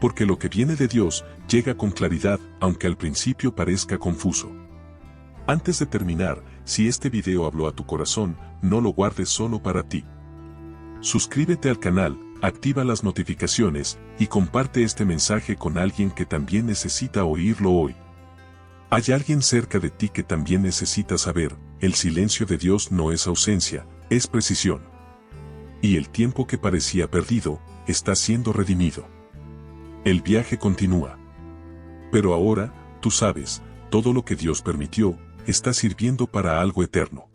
Porque lo que viene de Dios llega con claridad, aunque al principio parezca confuso. Antes de terminar, si este video habló a tu corazón, no lo guardes solo para ti. Suscríbete al canal, activa las notificaciones y comparte este mensaje con alguien que también necesita oírlo hoy. Hay alguien cerca de ti que también necesita saber, el silencio de Dios no es ausencia, es precisión. Y el tiempo que parecía perdido, está siendo redimido. El viaje continúa. Pero ahora, tú sabes, todo lo que Dios permitió, está sirviendo para algo eterno.